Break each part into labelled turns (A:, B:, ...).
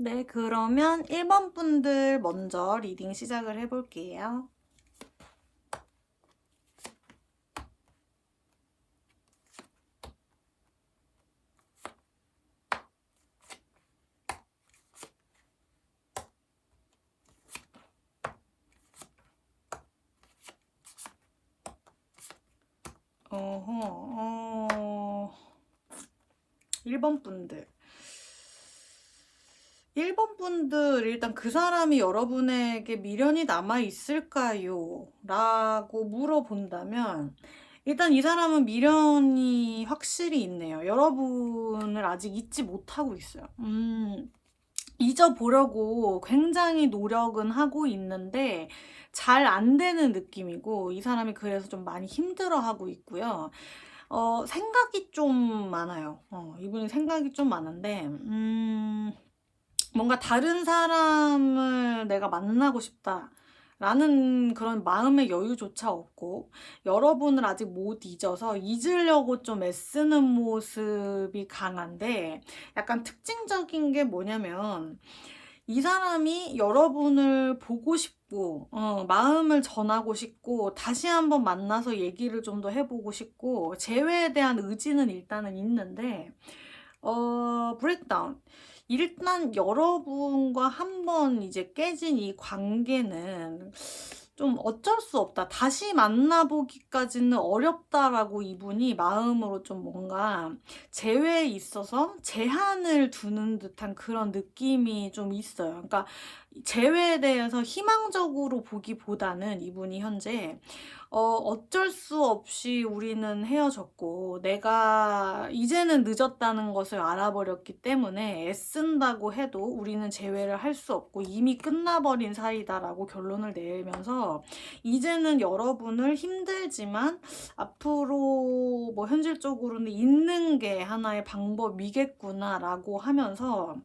A: 네, 그러면 1번 분들 먼저 리딩 시작을 해볼게요. 어허, 1번 분들. 1번 분들, 일단 그 사람이 여러분에게 미련이 남아있을까요? 라고 물어본다면, 일단 이 사람은 미련이 확실히 있네요. 여러분을 아직 잊지 못하고 있어요. 잊어보려고 굉장히 노력은 하고 있는데, 잘 안 되는 느낌이고, 이 사람이 그래서 좀 많이 힘들어하고 있고요. 생각이 좀 많아요. 이분이 생각이 좀 많은데, 뭔가 다른 사람을 내가 만나고 싶다. 라는 그런 마음의 여유조차 없고, 여러분을 아직 못 잊어서 잊으려고 좀 애쓰는 모습이 강한데, 약간 특징적인 게 뭐냐면, 이 사람이 여러분을 보고 싶고, 마음을 전하고 싶고, 다시 한번 만나서 얘기를 좀 더 해보고 싶고, 재회에 대한 의지는 일단은 있는데, 브레이크다운. 일단 여러분과 한번 이제 깨진 이 관계는 좀 어쩔 수 없다. 다시 만나보기까지는 어렵다라고 이분이 마음으로 좀 뭔가 재회에 있어서 제한을 두는 듯한 그런 느낌이 좀 있어요. 그러니까 재회에 대해서 희망적으로 보기보다는 이분이 현재 어쩔 수 없이 우리는 헤어졌고 내가 이제는 늦었다는 것을 알아버렸기 때문에 애쓴다고 해도 우리는 재회를 할 수 없고 이미 끝나버린 사이다라고 결론을 내면서 이제는 여러분을 힘들지만 앞으로 뭐 현실적으로는 있는 게 하나의 방법이겠구나라고 하면서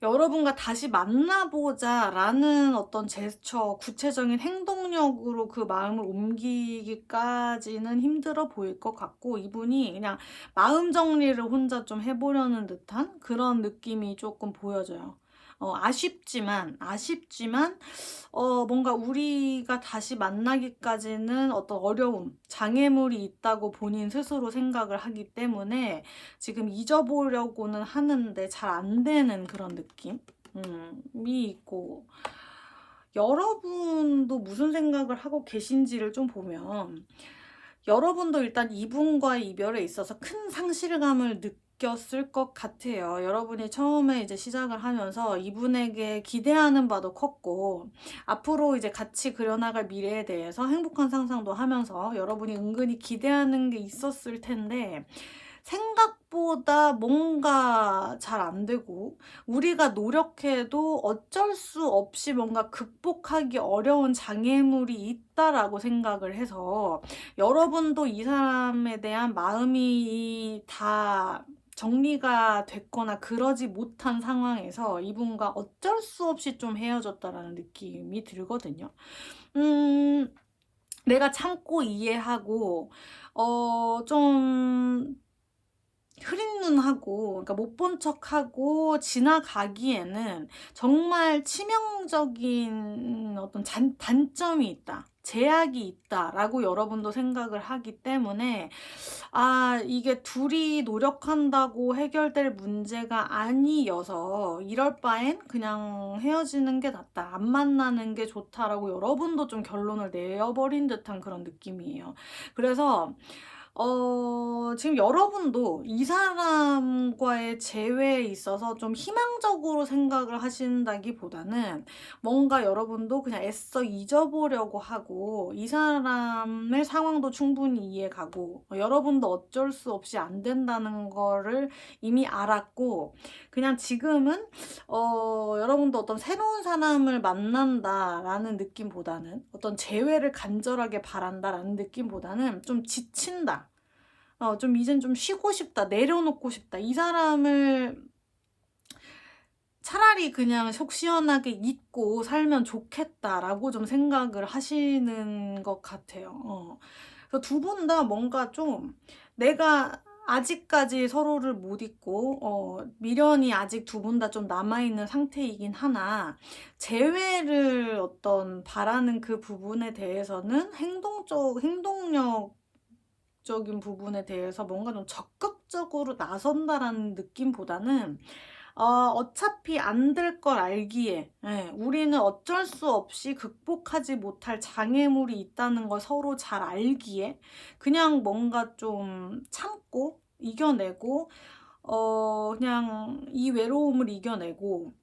A: 여러분과 다시 만나보자 라는 어떤 제스처, 구체적인 행동력으로 그 마음을 옮기기까지는 힘들어 보일 것 같고, 이분이 그냥 마음 정리를 혼자 좀 해보려는 듯한 그런 느낌이 조금 보여져요. 아쉽지만, 뭔가 우리가 다시 만나기까지는 어떤 어려움, 장애물이 있다고 본인 스스로 생각을 하기 때문에 지금 잊어보려고는 하는데 잘 안 되는 그런 느낌이 있고, 여러분도 무슨 생각을 하고 계신지를 좀 보면, 여러분도 일단 이분과의 이별에 있어서 큰 상실감을 느꼈을 것 같아요. 여러분이 처음에 이제 시작을 하면서 이분에게 기대하는 바도 컸고, 앞으로 이제 같이 그려나갈 미래에 대해서 행복한 상상도 하면서 여러분이 은근히 기대하는 게 있었을 텐데, 생각보다 뭔가 잘 안 되고, 우리가 노력해도 어쩔 수 없이 뭔가 극복하기 어려운 장애물이 있다라고 생각을 해서, 여러분도 이 사람에 대한 마음이 다 정리가 됐거나 그러지 못한 상황에서 이분과 어쩔 수 없이 좀 헤어졌다라는 느낌이 들거든요. 내가 참고 이해하고, 좀 흐린 눈하고, 그러니까 못 본 척하고 지나가기에는 정말 치명적인 어떤 단점이 있다. 제약이 있다라고 여러분도 생각을 하기 때문에, 이게 둘이 노력한다고 해결될 문제가 아니어서 이럴 바엔 그냥 헤어지는 게 낫다. 안 만나는 게 좋다라고 여러분도 좀 결론을 내어버린 듯한 그런 느낌이에요. 그래서 지금 여러분도 이 사람과의 재회에 있어서 좀 희망적으로 생각을 하신다기보다는 뭔가 여러분도 그냥 애써 잊어보려고 하고 이 사람의 상황도 충분히 이해가고 여러분도 어쩔 수 없이 안 된다는 거를 이미 알았고 그냥 지금은 여러분도 어떤 새로운 사람을 만난다라는 느낌보다는 어떤 재회를 간절하게 바란다라는 느낌보다는 좀 지친다. 좀 이젠 좀 쉬고 싶다. 내려놓고 싶다. 이 사람을 차라리 그냥 속 시원하게 잊고 살면 좋겠다라고 좀 생각을 하시는 것 같아요. 그래서 두 분 다 뭔가 좀 내가 아직까지 서로를 못 잊고 미련이 아직 두 분 다 좀 남아있는 상태이긴 하나, 재회를 어떤 바라는 그 부분에 대해서는 행동력적인 부분에 대해서 뭔가 좀 적극적으로 나선다라는 느낌보다는 어차피 안 될 걸 알기에, 예, 우리는 어쩔 수 없이 극복하지 못할 장애물이 있다는 걸 서로 잘 알기에 그냥 뭔가 좀 참고 이겨내고, 그냥 이 외로움을 이겨내고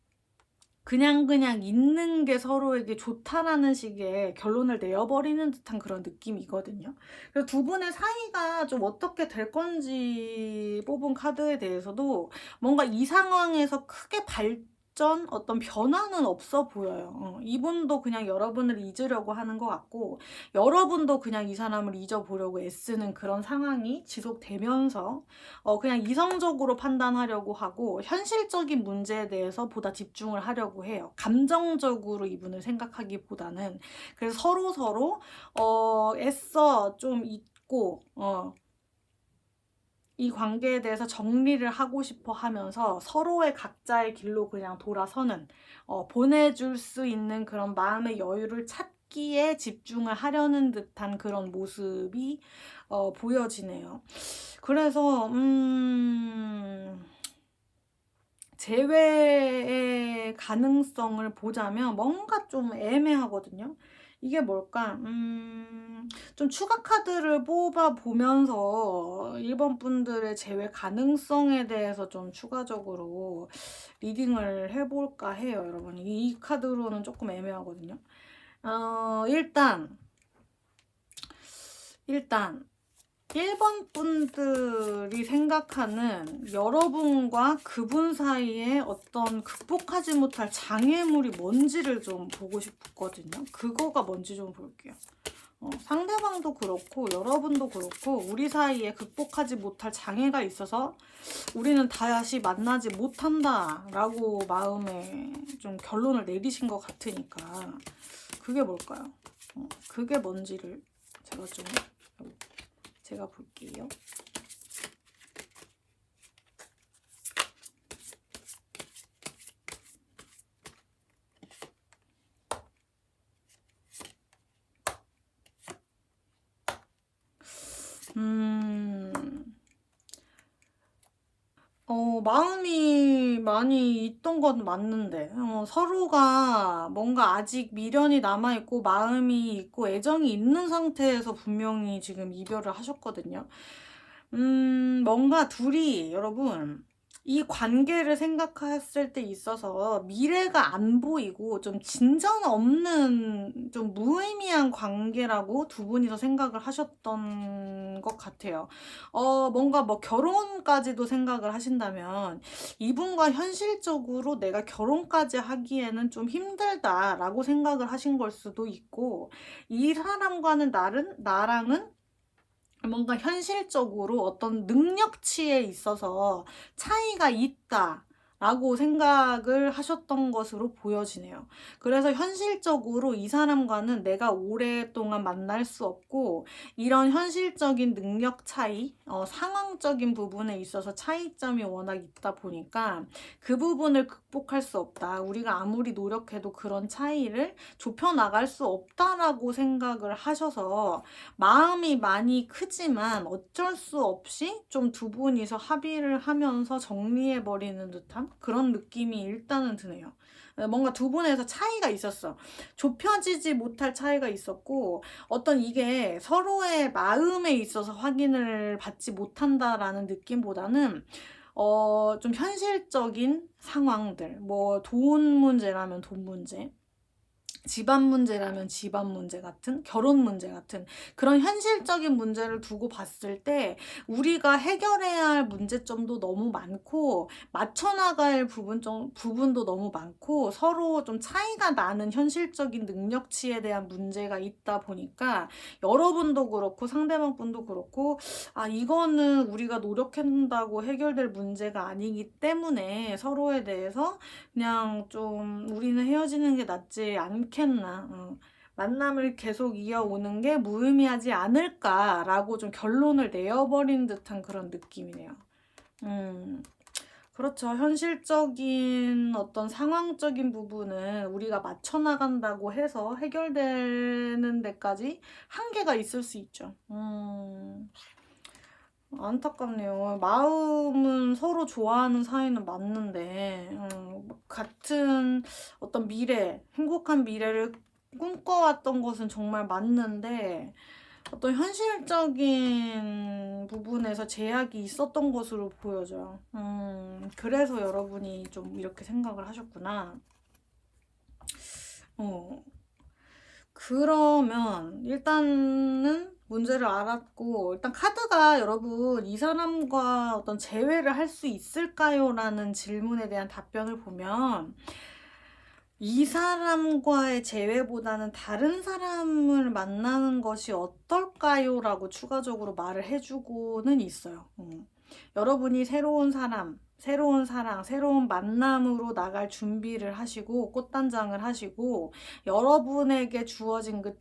A: 그냥 있는 게 서로에게 좋다라는 식의 결론을 내어버리는 듯한 그런 느낌이거든요. 그래서 두 분의 사이가 좀 어떻게 될 건지 뽑은 카드에 대해서도 뭔가 이 상황에서 크게 어떤 변화는 없어 보여요. 이분도 그냥 여러분을 잊으려고 하는 것 같고, 여러분도 그냥 이 사람을 잊어보려고 애쓰는 그런 상황이 지속되면서 그냥 이성적으로 판단하려고 하고 현실적인 문제에 대해서 보다 집중을 하려고 해요. 감정적으로 이분을 생각하기보다는. 그래서 서로 애써 좀 잊고 이 관계에 대해서 정리를 하고 싶어 하면서 서로의 각자의 길로 그냥 돌아서는, 보내줄 수 있는 그런 마음의 여유를 찾기에 집중을 하려는 듯한 그런 모습이 보여지네요. 그래서 재회의 가능성을 보자면 뭔가 좀 애매하거든요. 이게 뭘까? 좀 추가 카드를 뽑아 보면서 1번 분들의 재회 가능성에 대해서 좀 추가적으로 리딩을 해볼까 해요, 여러분. 이 카드로는 조금 애매하거든요. 일단 1번 분들이 생각하는 여러분과 그분 사이에 어떤 극복하지 못할 장애물이 뭔지를 좀 보고 싶거든요. 그거가 뭔지 좀 볼게요. 상대방도 그렇고 여러분도 그렇고 우리 사이에 극복하지 못할 장애가 있어서 우리는 다시 만나지 못한다 라고 마음에 좀 결론을 내리신 것 같으니까 그게 뭘까요? 그게 뭔지를 제가 볼게요. 마음이 많이 있던 건 맞는데, 서로가 뭔가 아직 미련이 남아있고, 마음이 있고, 애정이 있는 상태에서 분명히 지금 이별을 하셨거든요. 뭔가 둘이, 여러분, 이 관계를 생각했을 때 있어서 미래가 안 보이고 좀 진전 없는 좀 무의미한 관계라고 두 분이서 생각을 하셨던 것 같아요. 뭔가 뭐 결혼까지도 생각을 하신다면 이분과 현실적으로 내가 결혼까지 하기에는 좀 힘들다라고 생각을 하신 걸 수도 있고, 이 사람과는 나랑은 뭔가 현실적으로 어떤 능력치에 있어서 차이가 있다 라고 생각을 하셨던 것으로 보여지네요. 그래서 현실적으로 이 사람과는 내가 오랫동안 만날 수 없고, 이런 현실적인 능력 차이, 상황적인 부분에 있어서 차이점이 워낙 있다 보니까 그 부분을 극복할 수 없다. 우리가 아무리 노력해도 그런 차이를 좁혀나갈 수 없다라고 생각을 하셔서 마음이 많이 크지만 어쩔 수 없이 좀 두 분이서 합의를 하면서 정리해버리는 듯한 그런 느낌이 일단은 드네요. 뭔가 두 분에서 차이가 있었어. 좁혀지지 못할 차이가 있었고, 어떤 이게 서로의 마음에 있어서 확인을 받지 못한다라는 느낌보다는 좀 현실적인 상황들, 뭐 돈 문제라면 돈 문제, 집안 문제라면 집안 문제 같은, 결혼 문제 같은 그런 현실적인 문제를 두고 봤을 때 우리가 해결해야 할 문제점도 너무 많고 맞춰나갈 부분도 너무 많고 서로 좀 차이가 나는 현실적인 능력치에 대한 문제가 있다 보니까 여러분도 그렇고 상대방 분도 그렇고, 이거는 우리가 노력한다고 해결될 문제가 아니기 때문에 서로에 대해서 그냥 좀 우리는 헤어지는 게 낫지 않겠나. 만남을 계속 이어오는 게 무의미하지 않을까라고 좀 결론을 내어버린 듯한 그런 느낌이네요. 그렇죠. 현실적인 어떤 상황적인 부분은 우리가 맞춰나간다고 해서 해결되는 데까지 한계가 있을 수 있죠. 안타깝네요. 마음은 서로 좋아하는 사이는 맞는데, 같은 어떤 미래, 행복한 미래를 꿈꿔왔던 것은 정말 맞는데, 어떤 현실적인 부분에서 제약이 있었던 것으로 보여져요. 그래서 여러분이 좀 이렇게 생각을 하셨구나. 그러면 일단은 문제를 알았고, 일단 카드가 여러분 이 사람과 어떤 재회를 할 수 있을까요? 라는 질문에 대한 답변을 보면 이 사람과의 재회보다는 다른 사람을 만나는 것이 어떨까요? 라고 추가적으로 말을 해주고는 있어요. 여러분이 새로운 사람, 새로운 사랑, 새로운 만남으로 나갈 준비를 하시고 꽃단장을 하시고 여러분에게 주어진 그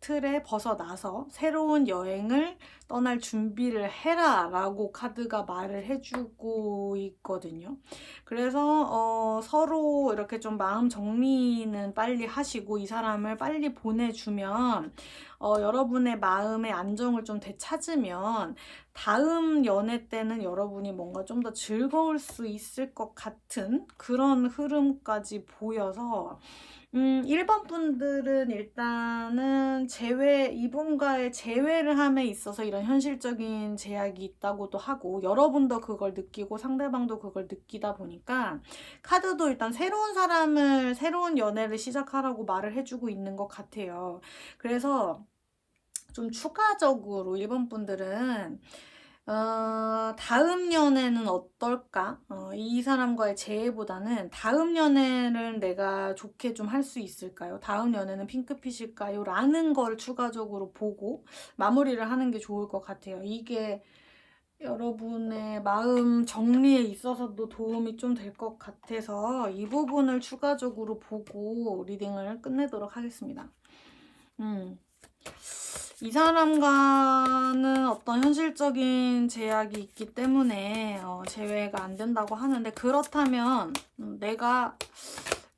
A: 틀에 벗어나서 새로운 여행을 떠날 준비를 해라 라고 카드가 말을 해주고 있거든요. 그래서 서로 이렇게 좀 마음 정리는 빨리 하시고 이 사람을 빨리 보내주면 여러분의 마음의 안정을 좀 되찾으면 다음 연애 때는 여러분이 뭔가 좀 더 즐거울 수 있을 것 같은 그런 흐름까지 보여서 1번 분들은 일단은 이분과의 재회를 함에 있어서 이런 현실적인 제약이 있다고도 하고, 여러분도 그걸 느끼고 상대방도 그걸 느끼다 보니까, 카드도 일단 새로운 연애를 시작하라고 말을 해주고 있는 것 같아요. 그래서 좀 추가적으로 1번 분들은 다음 연애는 어떨까? 이 사람과의 재회보다는 다음 연애를 내가 좋게 좀 할 수 있을까요? 다음 연애는 핑크빛일까요? 라는 걸 추가적으로 보고 마무리를 하는 게 좋을 것 같아요. 이게 여러분의 마음 정리에 있어서도 도움이 좀 될 것 같아서 이 부분을 추가적으로 보고 리딩을 끝내도록 하겠습니다. 이 사람과는 어떤 현실적인 제약이 있기 때문에 재회가 안 된다고 하는데, 그렇다면 내가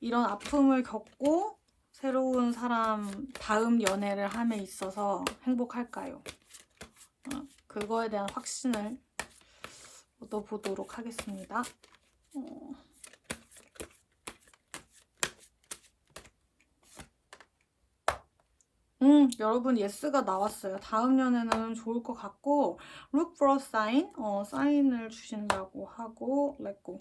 A: 이런 아픔을 겪고 새로운 사람 다음 연애를 함에 있어서 행복할까요? 그거에 대한 확신을 얻어보도록 하겠습니다. 여러분 예스가 나왔어요. 다음 연애는 좋을 것 같고 look for a sign, 사인을 주신다고 하고 렛고.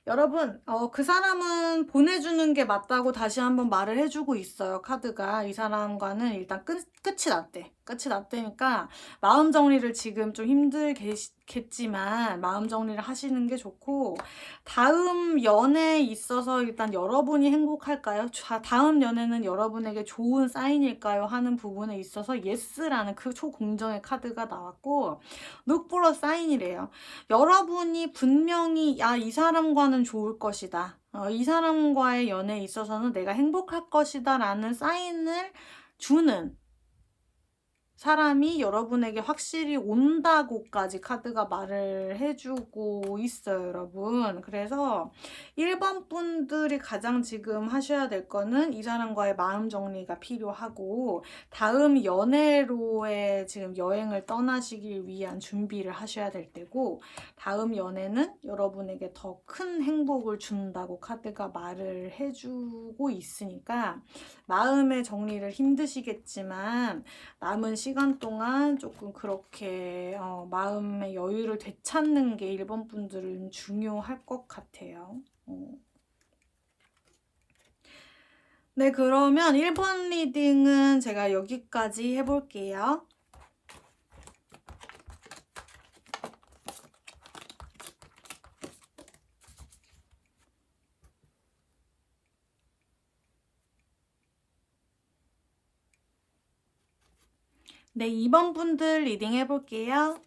A: 여러분 그 사람은 보내주는 게 맞다고 다시 한번 말을 해주고 있어요. 카드가 이 사람과는 일단 끝이 났대. 끝이 났대니까 마음 정리를 지금 좀 힘들겠지만 마음 정리를 하시는 게 좋고, 다음 연애에 있어서 일단 여러분이 행복할까요? 다음 연애는 여러분에게 좋은 사인일까요? 하는 부분에 있어서 예스라는 그 초공정의 카드가 나왔고 look for a sign이래요. 여러분이 분명히 이 사람과는 좋을 것이다. 이 사람과의 연애에 있어서는 내가 행복할 것이다 라는 사인을 주는 사람이 여러분에게 확실히 온다고까지 카드가 말을 해주고 있어요, 여러분. 그래서 1번 분들이 가장 지금 하셔야 될 거는 이 사람과의 마음 정리가 필요하고, 다음 연애로의 지금 여행을 떠나시길 위한 준비를 하셔야 될 때고, 다음 연애는 여러분에게 더 큰 행복을 준다고 카드가 말을 해주고 있으니까 마음의 정리를 힘드시겠지만 남은 시간 동안 조금 그렇게 마음의 여유를 되찾는 게 1번 분들은 중요할 것 같아요. 네, 그러면 1번 리딩은 제가 여기까지 해볼게요. 네, 2번 분들 리딩 해볼게요.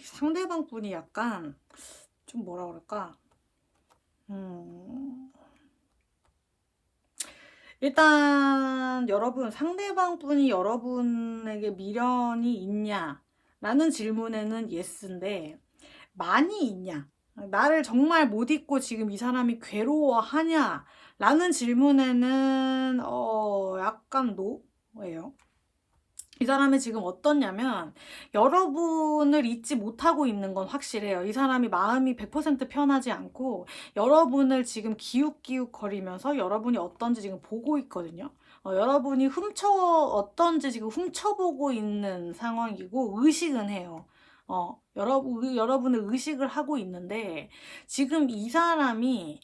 A: 상대방 분이 약간 좀 뭐라 그럴까? 음, 일단 여러분 상대방 분이 여러분에게 미련이 있냐? 라는 질문에는 예스인데 많이 있냐? 나를 정말 못 잊고 지금 이 사람이 괴로워하냐? 라는 질문에는 약간 노예요. 이 사람이 지금 어떻냐면 여러분을 잊지 못하고 있는 건 확실해요. 이 사람이 마음이 100% 편하지 않고 여러분을 지금 기웃기웃거리면서 여러분이 어떤지 지금 보고 있거든요. 여러분이 어떤지 지금 훔쳐보고 있는 상황이고 의식은 해요. 여러분을 의식을 하고 있는데 지금 이 사람이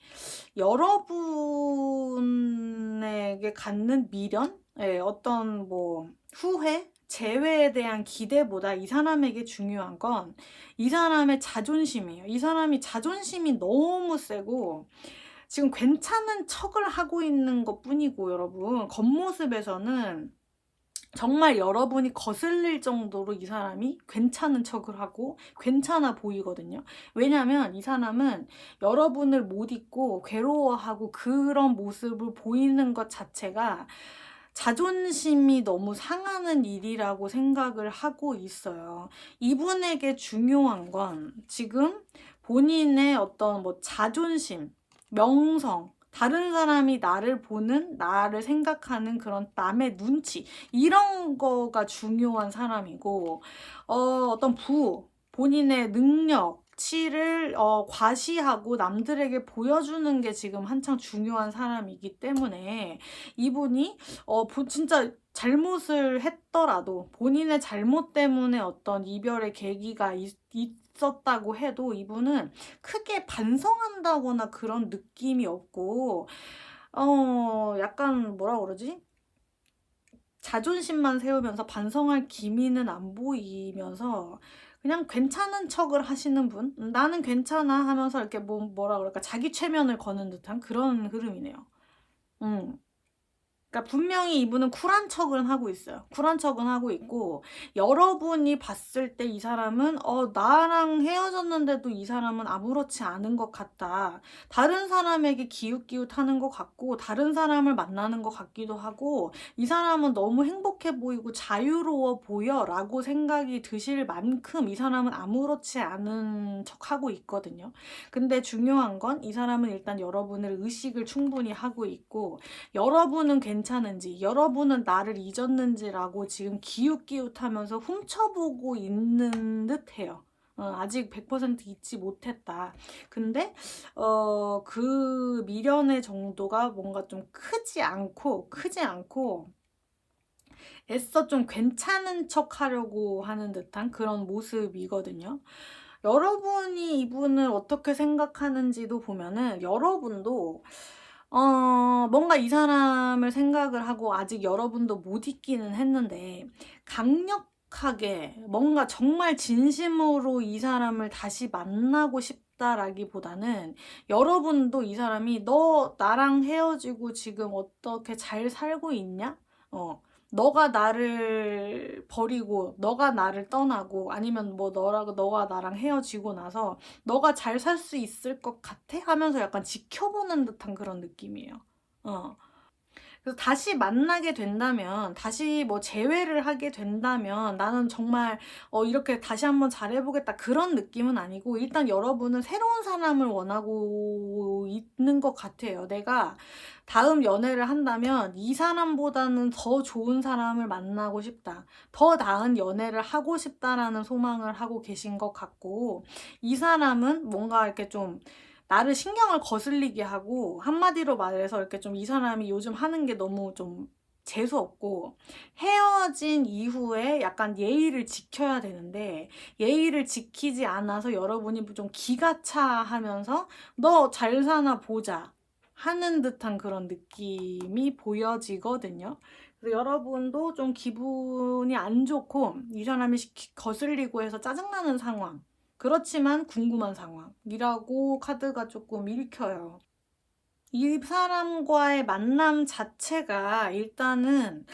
A: 여러분에게 갖는 미련? 예, 어떤 뭐 후회? 재회에 대한 기대보다 이 사람에게 중요한 건 이 사람의 자존심이에요. 이 사람이 자존심이 너무 세고 지금 괜찮은 척을 하고 있는 것 뿐이고 여러분 겉모습에서는 정말 여러분이 거슬릴 정도로 이 사람이 괜찮은 척을 하고 괜찮아 보이거든요. 왜냐면 이 사람은 여러분을 못 잊고 괴로워하고 그런 모습을 보이는 것 자체가 자존심이 너무 상하는 일이라고 생각을 하고 있어요. 이분에게 중요한 건 지금 본인의 어떤 뭐 자존심, 명성, 다른 사람이 나를 보는, 나를 생각하는 그런 남의 눈치, 이런 거가 중요한 사람이고, 어떤 본인의 능력치를 과시하고 남들에게 보여주는 게 지금 한창 중요한 사람이기 때문에 이분이 진짜 잘못을 했더라도 본인의 잘못 때문에 어떤 이별의 계기가 있었다고 해도 이분은 크게 반성한다거나 그런 느낌이 없고 약간 뭐라 그러지? 자존심만 세우면서 반성할 기미는 안 보이면서 그냥 괜찮은 척을 하시는 분? 나는 괜찮아 하면서 이렇게 뭐라 그럴까? 자기 최면을 거는 듯한 그런 흐름이네요. 음. 그러니까 분명히 이분은 쿨한 척은 하고 있어요. 쿨한 척은 하고 있고 여러분이 봤을 때 이 사람은 나랑 헤어졌는데도 이 사람은 아무렇지 않은 것 같다. 다른 사람에게 기웃기웃하는 것 같고 다른 사람을 만나는 것 같기도 하고 이 사람은 너무 행복해 보이고 자유로워 보여라고 생각이 드실 만큼 이 사람은 아무렇지 않은 척하고 있거든요. 근데 중요한 건 이 사람은 일단 여러분을 의식을 충분히 하고 있고 여러분은 괜찮은지, 여러분은 나를 잊었는지라고 지금 기웃기웃하면서 훔쳐보고 있는 듯해요. 아직 100% 잊지 못했다. 근데 그 미련의 정도가 뭔가 좀 크지 않고 애써 좀 괜찮은 척 하려고 하는 듯한 그런 모습이거든요. 여러분이 이분을 어떻게 생각하는지도 보면은 여러분도 뭔가 이 사람을 생각을 하고 아직 여러분도 못 잊기는 했는데 강력하게 뭔가 정말 진심으로 이 사람을 다시 만나고 싶다라기보다는 여러분도 이 사람이 너 나랑 헤어지고 지금 어떻게 잘 살고 있냐? 너가 나를 버리고 너가 나를 떠나고 아니면 뭐 너가 나랑 헤어지고 나서 너가 잘 살 수 있을 것 같아? 하면서 약간 지켜보는 듯한 그런 느낌이에요. 어. 그래서 다시 만나게 된다면, 다시 뭐 재회를 하게 된다면, 나는 정말, 이렇게 다시 한번 잘해보겠다. 그런 느낌은 아니고, 일단 여러분은 새로운 사람을 원하고 있는 것 같아요. 내가 다음 연애를 한다면, 이 사람보다는 더 좋은 사람을 만나고 싶다. 더 나은 연애를 하고 싶다라는 소망을 하고 계신 것 같고, 이 사람은 뭔가 이렇게 좀, 나를 신경을 거슬리게 하고 한마디로 말해서 이렇게 좀 이 사람이 요즘 하는 게 너무 좀 재수 없고 헤어진 이후에 약간 예의를 지켜야 되는데 예의를 지키지 않아서 여러분이 좀 기가 차하면서 너 잘 사나 보자 하는 듯한 그런 느낌이 보여지거든요. 그래서 여러분도 좀 기분이 안 좋고 이 사람이 거슬리고 해서 짜증나는 상황, 그렇지만 궁금한 상황이라고 카드가 조금 읽혀요. 이 사람과의 만남 자체가 일단은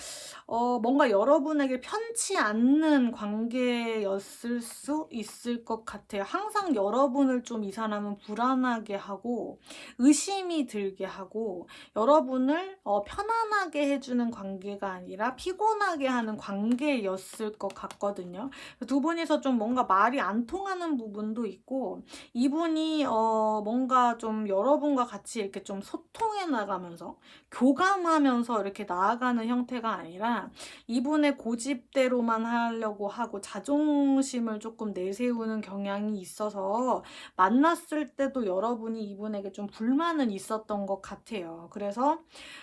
A: 뭔가 여러분에게 편치 않는 관계였을 수 있을 것 같아요. 항상 여러분을 좀 이 사람은 불안하게 하고 의심이 들게 하고 여러분을 편안하게 해주는 관계가 아니라 피곤하게 하는 관계였을 것 같거든요. 두 분이서 좀 뭔가 말이 안 통하는 부분도 있고 이분이 뭔가 좀 여러분과 같이 이렇게 좀 소통해 나가면서 교감하면서 이렇게 나아가는 형태가 아니라 이분의 고집대로만 하려고 하고 자존심을 조금 내세우는 경향이 있어서 만났을 때도 여러분이 이분에게 좀 불만은 있었던 것 같아요. 그래서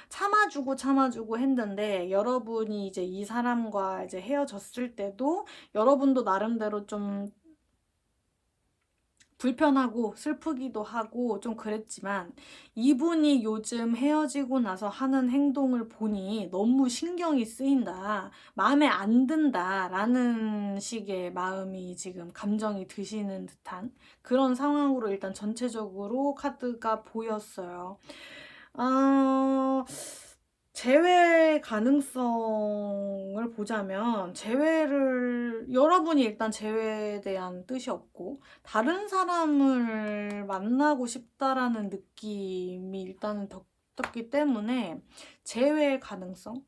A: 참아주고 했는데 여러분이 이제 이 사람과 이제 헤어졌을 때도 여러분도 나름대로 좀 불편하고 슬프기도 하고 좀 그랬지만 이분이 요즘 헤어지고 나서 하는 행동을 보니 너무 신경이 쓰인다, 마음에 안 든다 라는 식의 마음이 지금 감정이 드시는 듯한 그런 상황으로 일단 전체적으로 카드가 보였어요. 어, 재회 가능성을 보자면 여러분이 일단 재회에 대한 뜻이 없고 다른 사람을 만나고 싶다라는 느낌이 일단은 떴기 때문에 재회 가능성?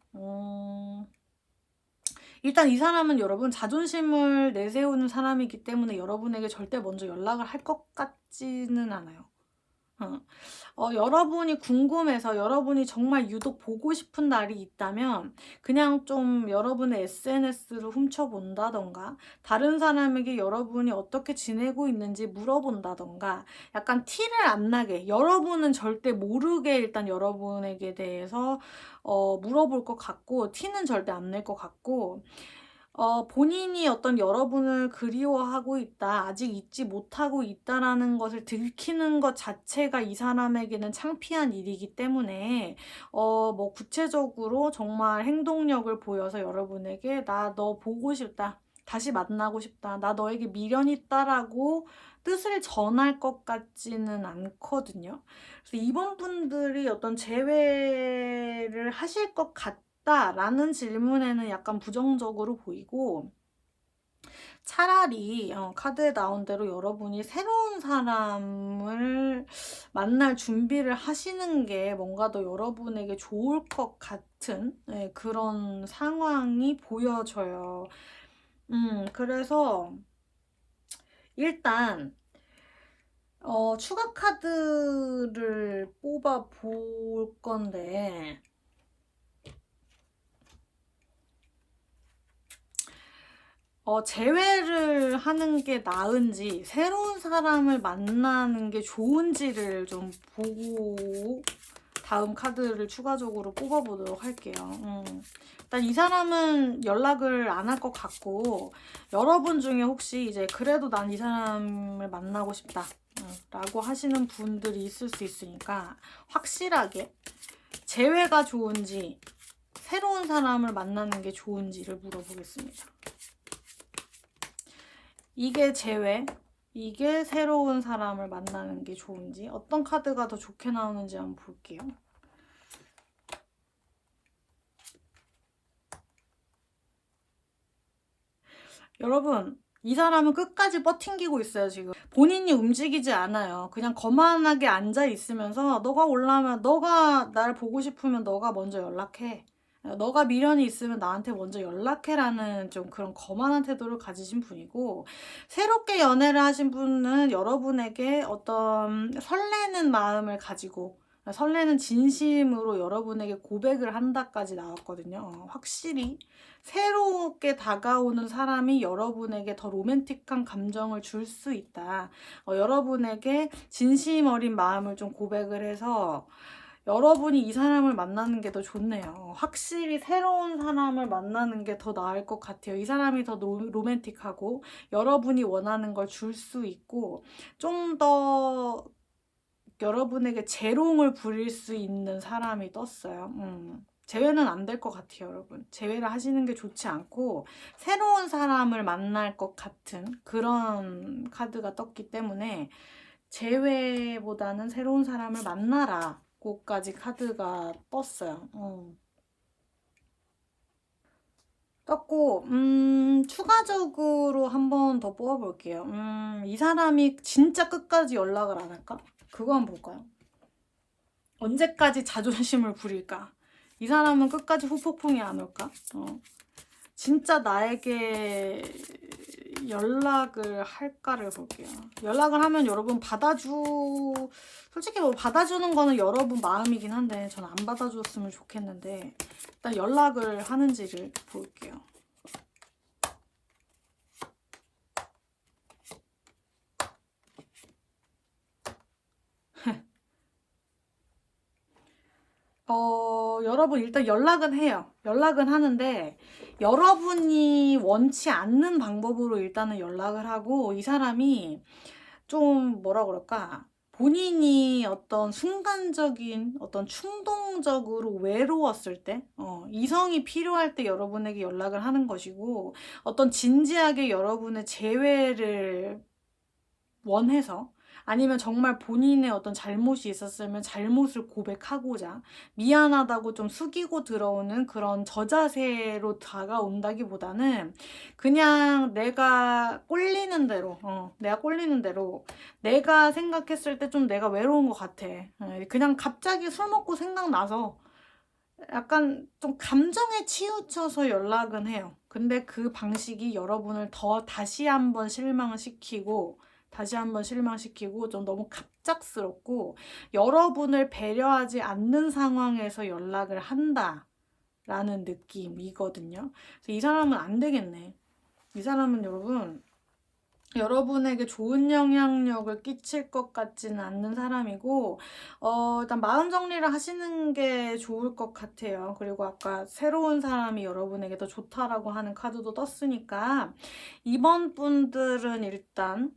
A: 일단 이 사람은 여러분 자존심을 내세우는 사람이기 때문에 여러분에게 절대 먼저 연락을 할 것 같지는 않아요. 여러분이 궁금해서 여러분이 정말 유독 보고 싶은 날이 있다면 그냥 좀 여러분의 SNS를 훔쳐본다던가 다른 사람에게 여러분이 어떻게 지내고 있는지 물어본다던가 약간 티를 안 나게 여러분은 절대 모르게 일단 여러분에게 대해서 물어볼 것 같고 티는 절대 안 낼 것 같고 본인이 어떤 여러분을 그리워하고 있다, 아직 잊지 못하고 있다라는 것을 들키는 것 자체가 이 사람에게는 창피한 일이기 때문에, 뭐 구체적으로 정말 행동력을 보여서 여러분에게 나 너 보고 싶다, 다시 만나고 싶다, 나 너에게 미련 있다라고 뜻을 전할 것 같지는 않거든요. 그래서 이번 분들이 어떤 재회를 하실 것 같다라는 질문에는 약간 부정적으로 보이고 차라리 카드에 나온 대로 여러분이 새로운 사람을 만날 준비를 하시는 게 뭔가 더 여러분에게 좋을 것 같은 그런 상황이 보여져요. 그래서 일단 추가 카드를 뽑아 볼 건데 재회를 하는 게 나은지 새로운 사람을 만나는 게 좋은지를 좀 보고 다음 카드를 추가적으로 뽑아보도록 할게요. 일단 이 사람은 연락을 안 할 것 같고 여러분 중에 혹시 이제 그래도 난 이 사람을 만나고 싶다 라고 하시는 분들이 있을 수 있으니까 확실하게 재회가 좋은지 새로운 사람을 만나는 게 좋은지를 물어보겠습니다. 이게 재회, 이게 새로운 사람을 만나는 게 좋은지 어떤 카드가 더 좋게 나오는지 한번 볼게요. 여러분, 이 사람은 끝까지 버팅기고 있어요. 지금 본인이 움직이지 않아요. 그냥 거만하게 앉아 있으면서 너가 올라오면 너가 날 보고 싶으면 너가 먼저 연락해, 너가 미련이 있으면 나한테 먼저 연락해라는 좀 그런 거만한 태도를 가지신 분이고, 새롭게 연애를 하신 분은 여러분에게 어떤 설레는 마음을 가지고 설레는 진심으로 여러분에게 고백을 한다까지 나왔거든요. 확실히 새롭게 다가오는 사람이 여러분에게 더 로맨틱한 감정을 줄 수 있다. 여러분에게 진심 어린 마음을 좀 고백을 해서 여러분이 이 사람을 만나는 게 더 좋네요. 확실히 새로운 사람을 만나는 게 더 나을 것 같아요. 이 사람이 더 로맨틱하고 여러분이 원하는 걸 줄 수 있고 좀 더 여러분에게 재롱을 부릴 수 있는 사람이 떴어요. 재회는 안 될 것 같아요, 여러분. 재회를 하시는 게 좋지 않고 새로운 사람을 만날 것 같은 그런 카드가 떴기 때문에 재회보다는 새로운 사람을 만나라 곳까지 카드가 떴어요. 떴고, 추가적으로 한 번 더 뽑아볼게요. 이 사람이 진짜 끝까지 연락을 안 할까? 그거 한번 볼까요? 언제까지 자존심을 부릴까? 이 사람은 끝까지 후폭풍이 안 올까? 진짜 나에게 연락을 할까를 볼게요. 연락을 하면 여러분 솔직히 뭐 받아주는 거는 여러분 마음이긴 한데 저는 안 받아줬으면 좋겠는데 일단 연락을 하는지를 볼게요. 여러분 일단 연락은 해요. 연락은 하는데 여러분이 원치 않는 방법으로 일단은 연락을 하고 이 사람이 좀 뭐라 그럴까? 본인이 어떤 순간적인 어떤 충동적으로 외로웠을 때, 이성이 필요할 때 여러분에게 연락을 하는 것이고 어떤 진지하게 여러분의 재회를 원해서 아니면 정말 본인의 어떤 잘못이 있었으면 잘못을 고백하고자 미안하다고 좀 숙이고 들어오는 그런 저자세로 다가온다기보다는 그냥 내가 꼴리는 대로 내가 생각했을 때 좀 내가 외로운 것 같아. 그냥 갑자기 술 먹고 생각나서 약간 좀 감정에 치우쳐서 연락은 해요. 근데 그 방식이 여러분을 다시 한번 실망시키고 좀 너무 갑작스럽고 여러분을 배려하지 않는 상황에서 연락을 한다라는 느낌이거든요. 그래서 이 사람은 안 되겠네. 이 사람은 여러분에게 좋은 영향력을 끼칠 것 같지는 않는 사람이고 일단 마음 정리를 하시는 게 좋을 것 같아요. 그리고 아까 새로운 사람이 여러분에게 더 좋다라고 하는 카드도 떴으니까 이번 분들은 일단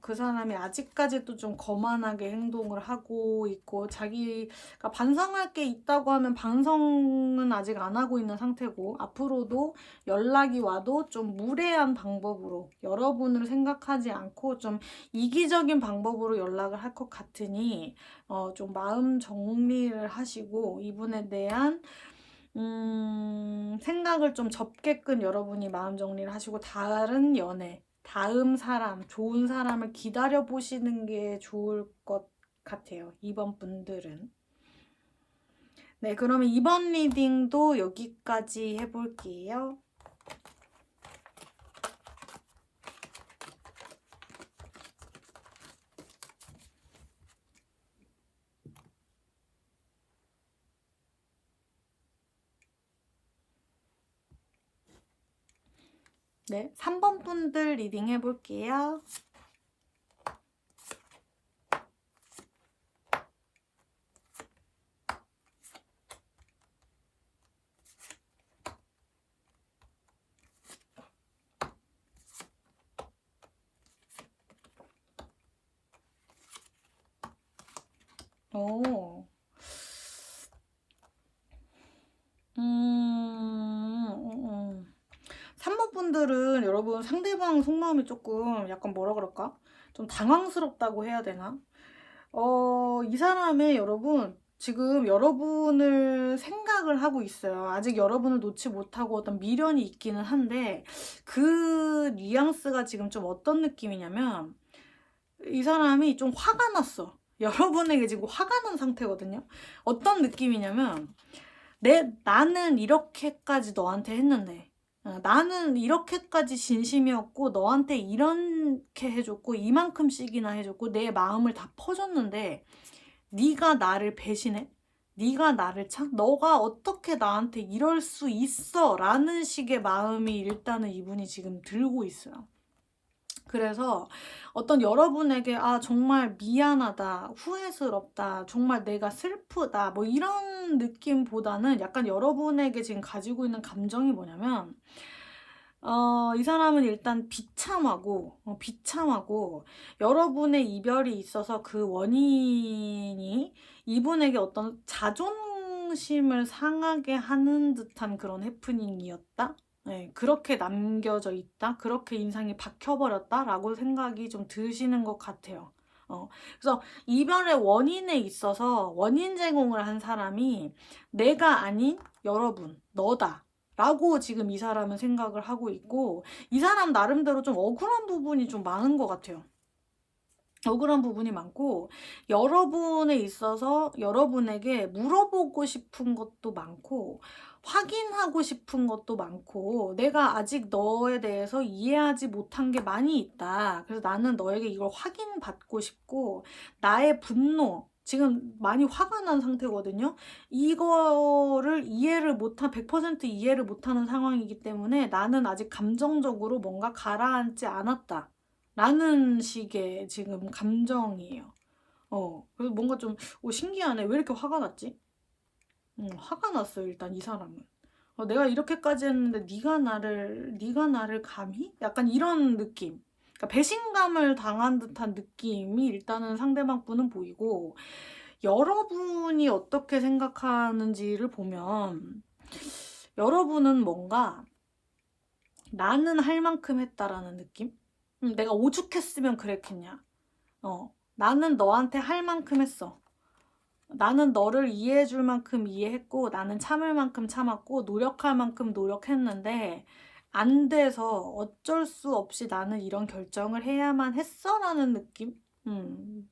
A: 그 사람이 아직까지도 좀 거만하게 행동을 하고 있고 자기가 반성할 게 있다고 하면 반성은 아직 안 하고 있는 상태고 앞으로도 연락이 와도 좀 무례한 방법으로 여러분을 생각하지 않고 좀 이기적인 방법으로 연락을 할 것 같으니 좀 마음 정리를 하시고 이분에 대한 생각을 좀 접게끔 여러분이 마음 정리를 하시고 다른 연애, 다음 사람, 좋은 사람을 기다려 보시는 게 좋을 것 같아요. 이번 분들은. 네, 그러면 이번 리딩도 여기까지 해볼게요. 네, 3번 분들 리딩 해볼게요. 오. 3번 분들은 여러분 상대방 속마음이 조금 약간 뭐라 그럴까? 좀 당황스럽다고 해야 되나? 이 사람의 여러분 지금 여러분을 생각을 하고 있어요. 아직 여러분을 놓지 못하고 어떤 미련이 있기는 한데 그 뉘앙스가 지금 좀 어떤 느낌이냐면 이 사람이 좀 화가 났어. 여러분에게 지금 화가 난 상태거든요. 어떤 느낌이냐면 나는 이렇게까지 너한테 했는데 나는 이렇게까지 진심이었고 너한테 이렇게 해줬고 이만큼씩이나 해줬고 내 마음을 다 퍼줬는데 네가 나를 배신해? 네가 나를 너가 어떻게 나한테 이럴 수 있어? 라는 식의 마음이 일단은 이분이 지금 들고 있어요. 그래서 어떤 여러분에게 정말 미안하다, 후회스럽다, 정말 내가 슬프다 뭐 이런 느낌보다는 약간 여러분에게 지금 가지고 있는 감정이 뭐냐면 이 사람은 일단 비참하고 여러분의 이별이 있어서 그 원인이 이분에게 어떤 자존심을 상하게 하는 듯한 그런 해프닝이었다. 네, 그렇게 남겨져 있다. 그렇게 인상이 박혀버렸다라고 생각이 좀 드시는 것 같아요. 그래서 이별의 원인에 있어서 원인 제공을 한 사람이 내가 아닌 여러분, 너다. 라고 지금 이 사람은 생각을 하고 있고, 이 사람 나름대로 좀 억울한 부분이 좀 많은 것 같아요. 억울한 부분이 많고, 여러분에 있어서 여러분에게 물어보고 싶은 것도 많고, 확인하고 싶은 것도 많고, 내가 아직 너에 대해서 이해하지 못한 게 많이 있다. 그래서 나는 너에게 이걸 확인받고 싶고, 나의 분노, 지금 많이 화가 난 상태거든요. 이거를 100% 이해를 못하는 상황이기 때문에 나는 아직 감정적으로 뭔가 가라앉지 않았다. 라는 식의 지금 감정이에요. 그래서 뭔가 좀 신기하네. 왜 이렇게 화가 났지? 화가 났어요. 일단 이 사람은. 내가 이렇게까지 했는데 네가 나를 감히? 약간 이런 느낌. 그러니까 배신감을 당한 듯한 느낌이 일단은 상대방 분은 보이고, 여러분이 어떻게 생각하는지를 보면 여러분은 뭔가 나는 할 만큼 했다라는 느낌? 내가 오죽했으면 그랬겠냐. 나는 너한테 할 만큼 했어. 나는 너를 이해해 줄 만큼 이해했고, 나는 참을 만큼 참았고, 노력할 만큼 노력했는데, 안 돼서 어쩔 수 없이 나는 이런 결정을 해야만 했어? 라는 느낌?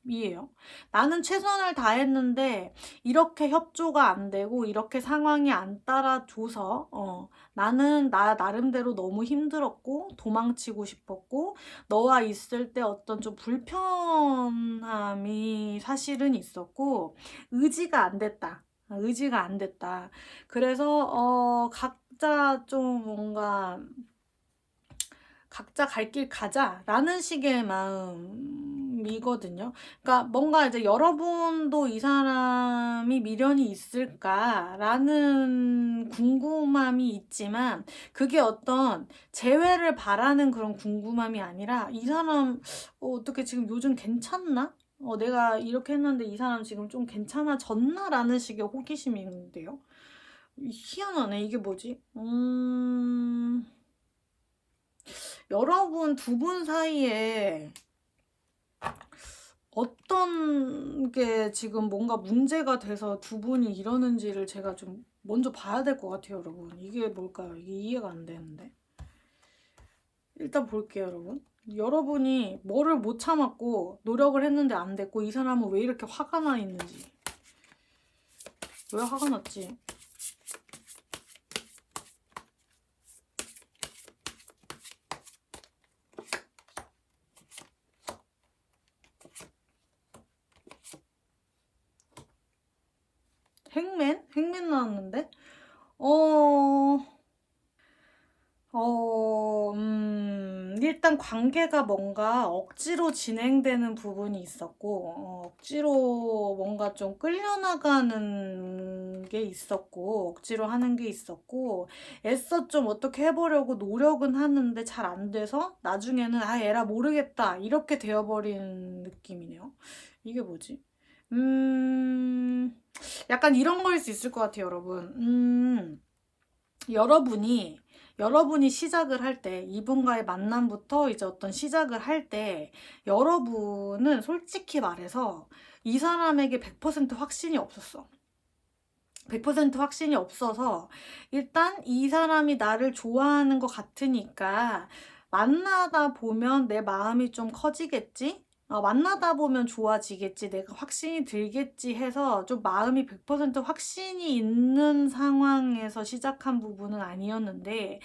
A: 이에요. 나는 최선을 다했는데, 이렇게 협조가 안 되고, 이렇게 상황이 안 따라줘서, 나는 나 나름대로 너무 힘들었고, 도망치고 싶었고, 너와 있을 때 어떤 좀 불편함이 사실은 있었고, 의지가 안 됐다. 의지가 안 됐다. 그래서 각자 좀 뭔가 각자 갈 길 가자라는 식의 마음이거든요. 그러니까 뭔가 이제 여러분도 이 사람이 미련이 있을까라는 궁금함이 있지만, 그게 어떤 재회를 바라는 그런 궁금함이 아니라, 이 사람 어떻게 지금 요즘 괜찮나? 내가 이렇게 했는데 이 사람 지금 좀 괜찮아졌나라는 식의 호기심이 있는데요. 희한하네. 이게 뭐지? 여러분 두 분 사이에 어떤 게 지금 뭔가 문제가 돼서 두 분이 이러는지를 제가 좀 먼저 봐야 될 것 같아요, 여러분. 이게 뭘까요? 이게 이해가 안 되는데. 일단 볼게요, 여러분. 여러분이 뭐를 못 참았고 노력을 했는데 안 됐고, 이 사람은 왜 이렇게 화가 나 있는지. 왜 화가 났지? 행맨? 행맨 나왔는데? 일단 관계가 뭔가 억지로 진행되는 부분이 있었고, 억지로 뭔가 좀 끌려나가는 게 있었고, 억지로 하는 게 있었고, 애써 좀 어떻게 해보려고 노력은 하는데 잘 안 돼서, 나중에는 에라 모르겠다. 이렇게 되어버린 느낌이네요. 이게 뭐지? 약간 이런 거일 수 있을 것 같아요, 여러분. 여러분이 시작을 할 때, 이분과의 만남부터 이제 어떤 시작을 할 때, 여러분은 솔직히 말해서 이 사람에게 100% 확신이 없었어. 100% 확신이 없어서, 일단 이 사람이 나를 좋아하는 것 같으니까, 만나다 보면 내 마음이 좀 커지겠지? 만나다 보면 좋아지겠지, 내가 확신이 들겠지 해서 좀 마음이 100% 확신이 있는 상황에서 시작한 부분은 아니었는데,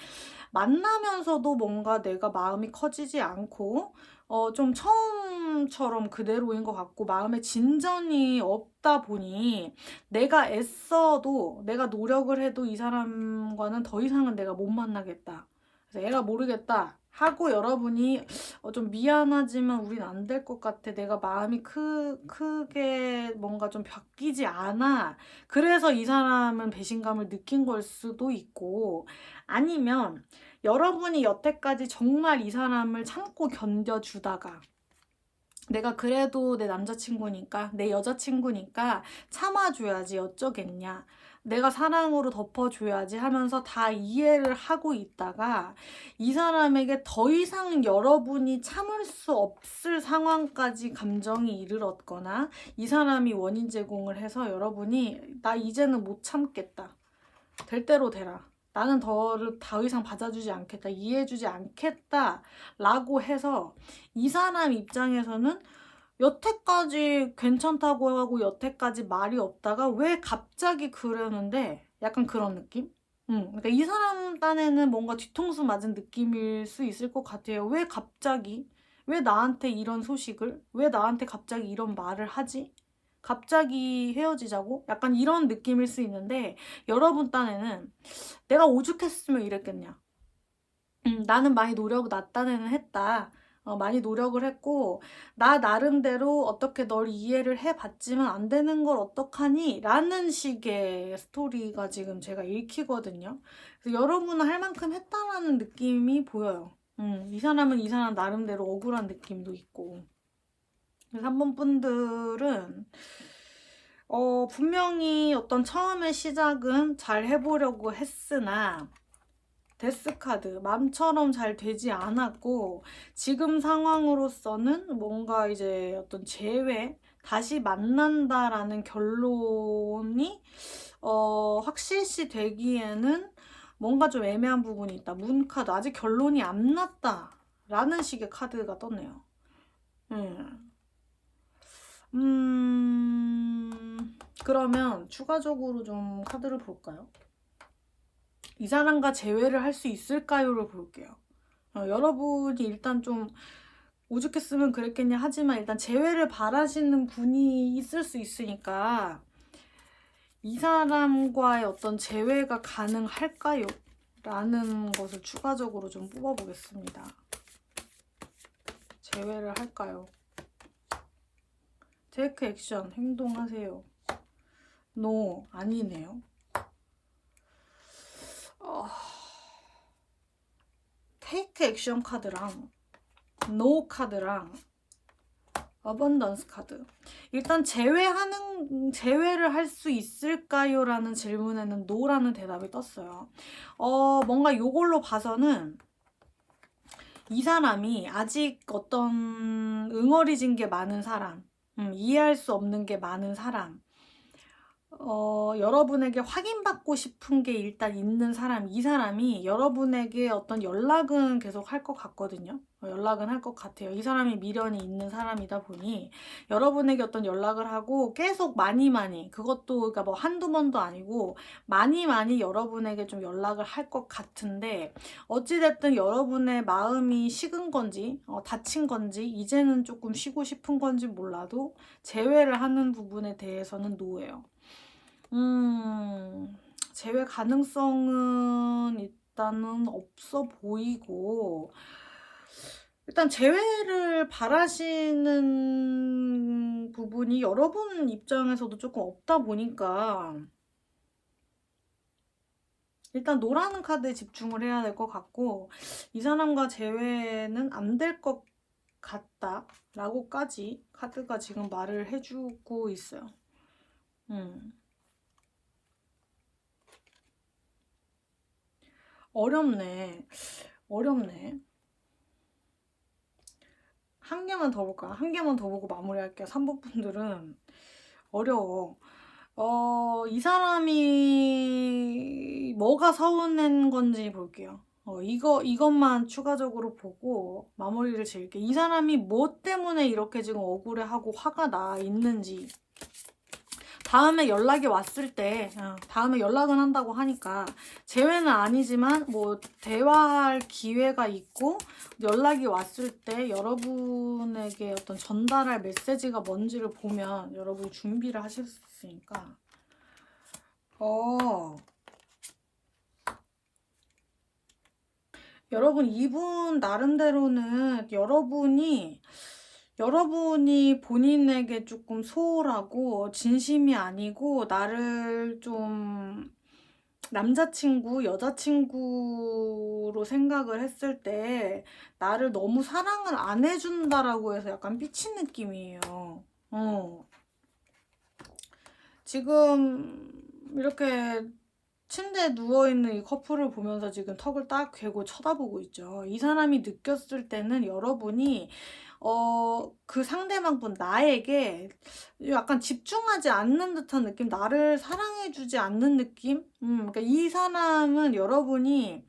A: 만나면서도 뭔가 내가 마음이 커지지 않고, 좀 처음처럼 그대로인 것 같고, 마음에 진전이 없다 보니, 내가 애써도, 내가 노력을 해도 이 사람과는 더 이상은 내가 못 만나겠다. 그래서 애가 모르겠다. 하고 여러분이 좀 미안하지만 우린 안 될 것 같아. 내가 마음이 크게 뭔가 좀 바뀌지 않아. 그래서 이 사람은 배신감을 느낀 걸 수도 있고, 아니면 여러분이 여태까지 정말 이 사람을 참고 견뎌주다가 내가 그래도 내 남자친구니까, 내 여자친구니까 참아줘야지 어쩌겠냐. 내가 사랑으로 덮어줘야지 하면서 다 이해를 하고 있다가 이 사람에게 더 이상 여러분이 참을 수 없을 상황까지 감정이 이르렀거나 이 사람이 원인 제공을 해서 여러분이 나 이제는 못 참겠다. 될 대로 되라. 나는 더 이상 받아주지 않겠다. 이해해주지 않겠다. 라고 해서 이 사람 입장에서는 여태까지 괜찮다고 하고 여태까지 말이 없다가 왜 갑자기 그러는데 약간 그런 느낌? 그러니까 이 사람 딴에는 뭔가 뒤통수 맞은 느낌일 수 있을 것 같아요. 왜 갑자기? 왜 나한테 이런 소식을? 왜 나한테 갑자기 이런 말을 하지? 갑자기 헤어지자고? 약간 이런 느낌일 수 있는데 여러분 딴에는 내가 오죽했으면 이랬겠냐. 나는 많이 나 딴에는 했다. 많이 노력을 했고 나 나름대로 어떻게 널 이해를 해봤지만 안 되는 걸 어떡하니? 라는 식의 스토리가 지금 제가 읽히거든요. 그래서 여러분은 할 만큼 했다라는 느낌이 보여요. 이 사람은 이 사람 나름대로 억울한 느낌도 있고. 그래서 3번 분들은 분명히 어떤 처음의 시작은 잘 해보려고 했으나 데스카드 맘처럼 잘 되지 않았고 지금 상황으로서는 뭔가 이제 어떤 재회 다시 만난다라는 결론이 확실시 되기에는 뭔가 좀 애매한 부분이 있다. 문카드 아직 결론이 안 났다 라는 식의 카드가 떴네요. 그러면 추가적으로 좀 카드를 볼까요? 이 사람과 재회를 할 수 있을까요를 볼게요. 여러분이 일단 좀 오죽했으면 그랬겠냐 하지만 일단 재회를 바라시는 분이 있을 수 있으니까 이 사람과의 어떤 재회가 가능할까요? 라는 것을 추가적으로 좀 뽑아보겠습니다. 재회를 할까요? 테이크 액션, 행동하세요. 노, 아니네요. 테이크 액션 카드랑 노 카드랑 어번던스 카드. 일단 재회를 할 수 있을까요? 라는 질문에는 노라는 대답이 떴어요. 뭔가 요걸로 봐서는 이 사람이 아직 어떤 응어리진 게 많은 사람, 이해할 수 없는 게 많은 사람, 여러분에게 확인받고 싶은 게 일단 있는 사람, 이 사람이 여러분에게 어떤 연락은 계속 할 것 같거든요. 연락은 할 것 같아요. 이 사람이 미련이 있는 사람이다 보니 여러분에게 어떤 연락을 하고 계속 많이 그것도 그러니까 뭐 한두 번도 아니고 많이 여러분에게 좀 연락을 할 것 같은데 어찌됐든 여러분의 마음이 식은 건지 다친 건지 이제는 조금 쉬고 싶은 건지 몰라도 재회를 하는 부분에 대해서는 노예요. 재회 가능성은 일단은 없어 보이고 일단 재회를 바라시는 부분이 여러분 입장에서도 조금 없다 보니까 일단 노라는 카드에 집중을 해야 될 것 같고 이 사람과 재회는 안 될 것 같다 라고까지 카드가 지금 말을 해주고 있어요. 어렵네. 한 개만 더 볼까요? 한 개만 더 보고 마무리할게요. 3번 분들은 어려워. 이 사람이 뭐가 서운한 건지 볼게요. 이것만 추가적으로 보고 마무리를 지을게요. 이 사람이 뭐 때문에 이렇게 지금 억울해하고 화가 나 있는지. 다음에 연락이 왔을 때 다음에 연락은 한다고 하니까 재회는 아니지만 뭐 대화할 기회가 있고 연락이 왔을 때 여러분에게 어떤 전달할 메시지가 뭔지를 보면 여러분 준비를 하실 수 있으니까 여러분 이분 나름대로는 여러분이 본인에게 조금 소홀하고 진심이 아니고 나를 좀 남자친구, 여자친구로 생각을 했을 때 나를 너무 사랑을 안 해준다라고 해서 약간 삐친 느낌이에요. 지금 이렇게 침대에 누워있는 이 커플을 보면서 지금 턱을 딱 괴고 쳐다보고 있죠. 이 사람이 느꼈을 때는 여러분이 그 상대방분 나에게 약간 집중하지 않는 듯한 느낌, 나를 사랑해주지 않는 느낌? 그러니까 이 사람은 여러분이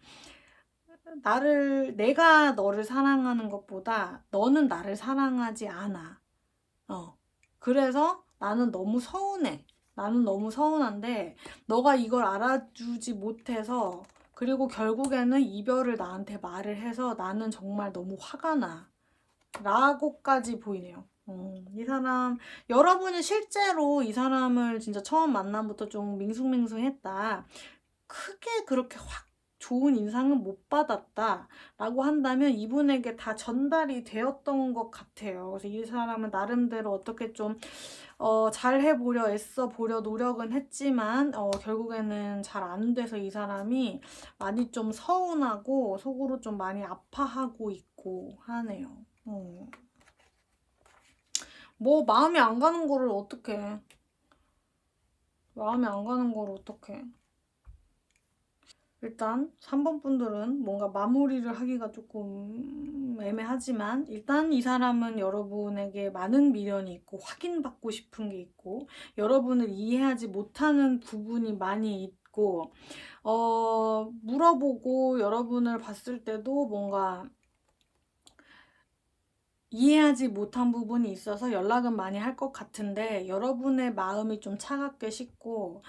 A: 내가 너를 사랑하는 것보다 너는 나를 사랑하지 않아. 그래서 나는 너무 서운해. 나는 너무 서운한데 너가 이걸 알아주지 못해서, 그리고 결국에는 이별을 나한테 말을 해서 나는 정말 너무 화가 나. 라고까지 보이네요. 이 사람, 여러분이 실제로 이 사람을 진짜 처음 만남부터 좀 밍숭맹숭했다, 크게 그렇게 확 좋은 인상은 못 받았다 라고 한다면 이분에게 다 전달이 되었던 것 같아요. 그래서 이 사람은 나름대로 어떻게 좀 잘해보려 애써보려 노력은 했지만 결국에는 잘 안 돼서 이 사람이 많이 좀 서운하고 속으로 좀 많이 아파하고 있고 하네요. 뭐 마음이 안 가는 거를 어떡해. 마음이 안 가는 거를 어떡해. 일단 3번 분들은 뭔가 마무리를 하기가 조금 애매하지만, 일단 이 사람은 여러분에게 많은 미련이 있고 확인받고 싶은 게 있고 여러분을 이해하지 못하는 부분이 많이 있고, 물어보고 여러분을 봤을 때도 뭔가 이해하지 못한 부분이 있어서 연락은 많이 할 것 같은데, 여러분의 마음이 좀 차갑게 식고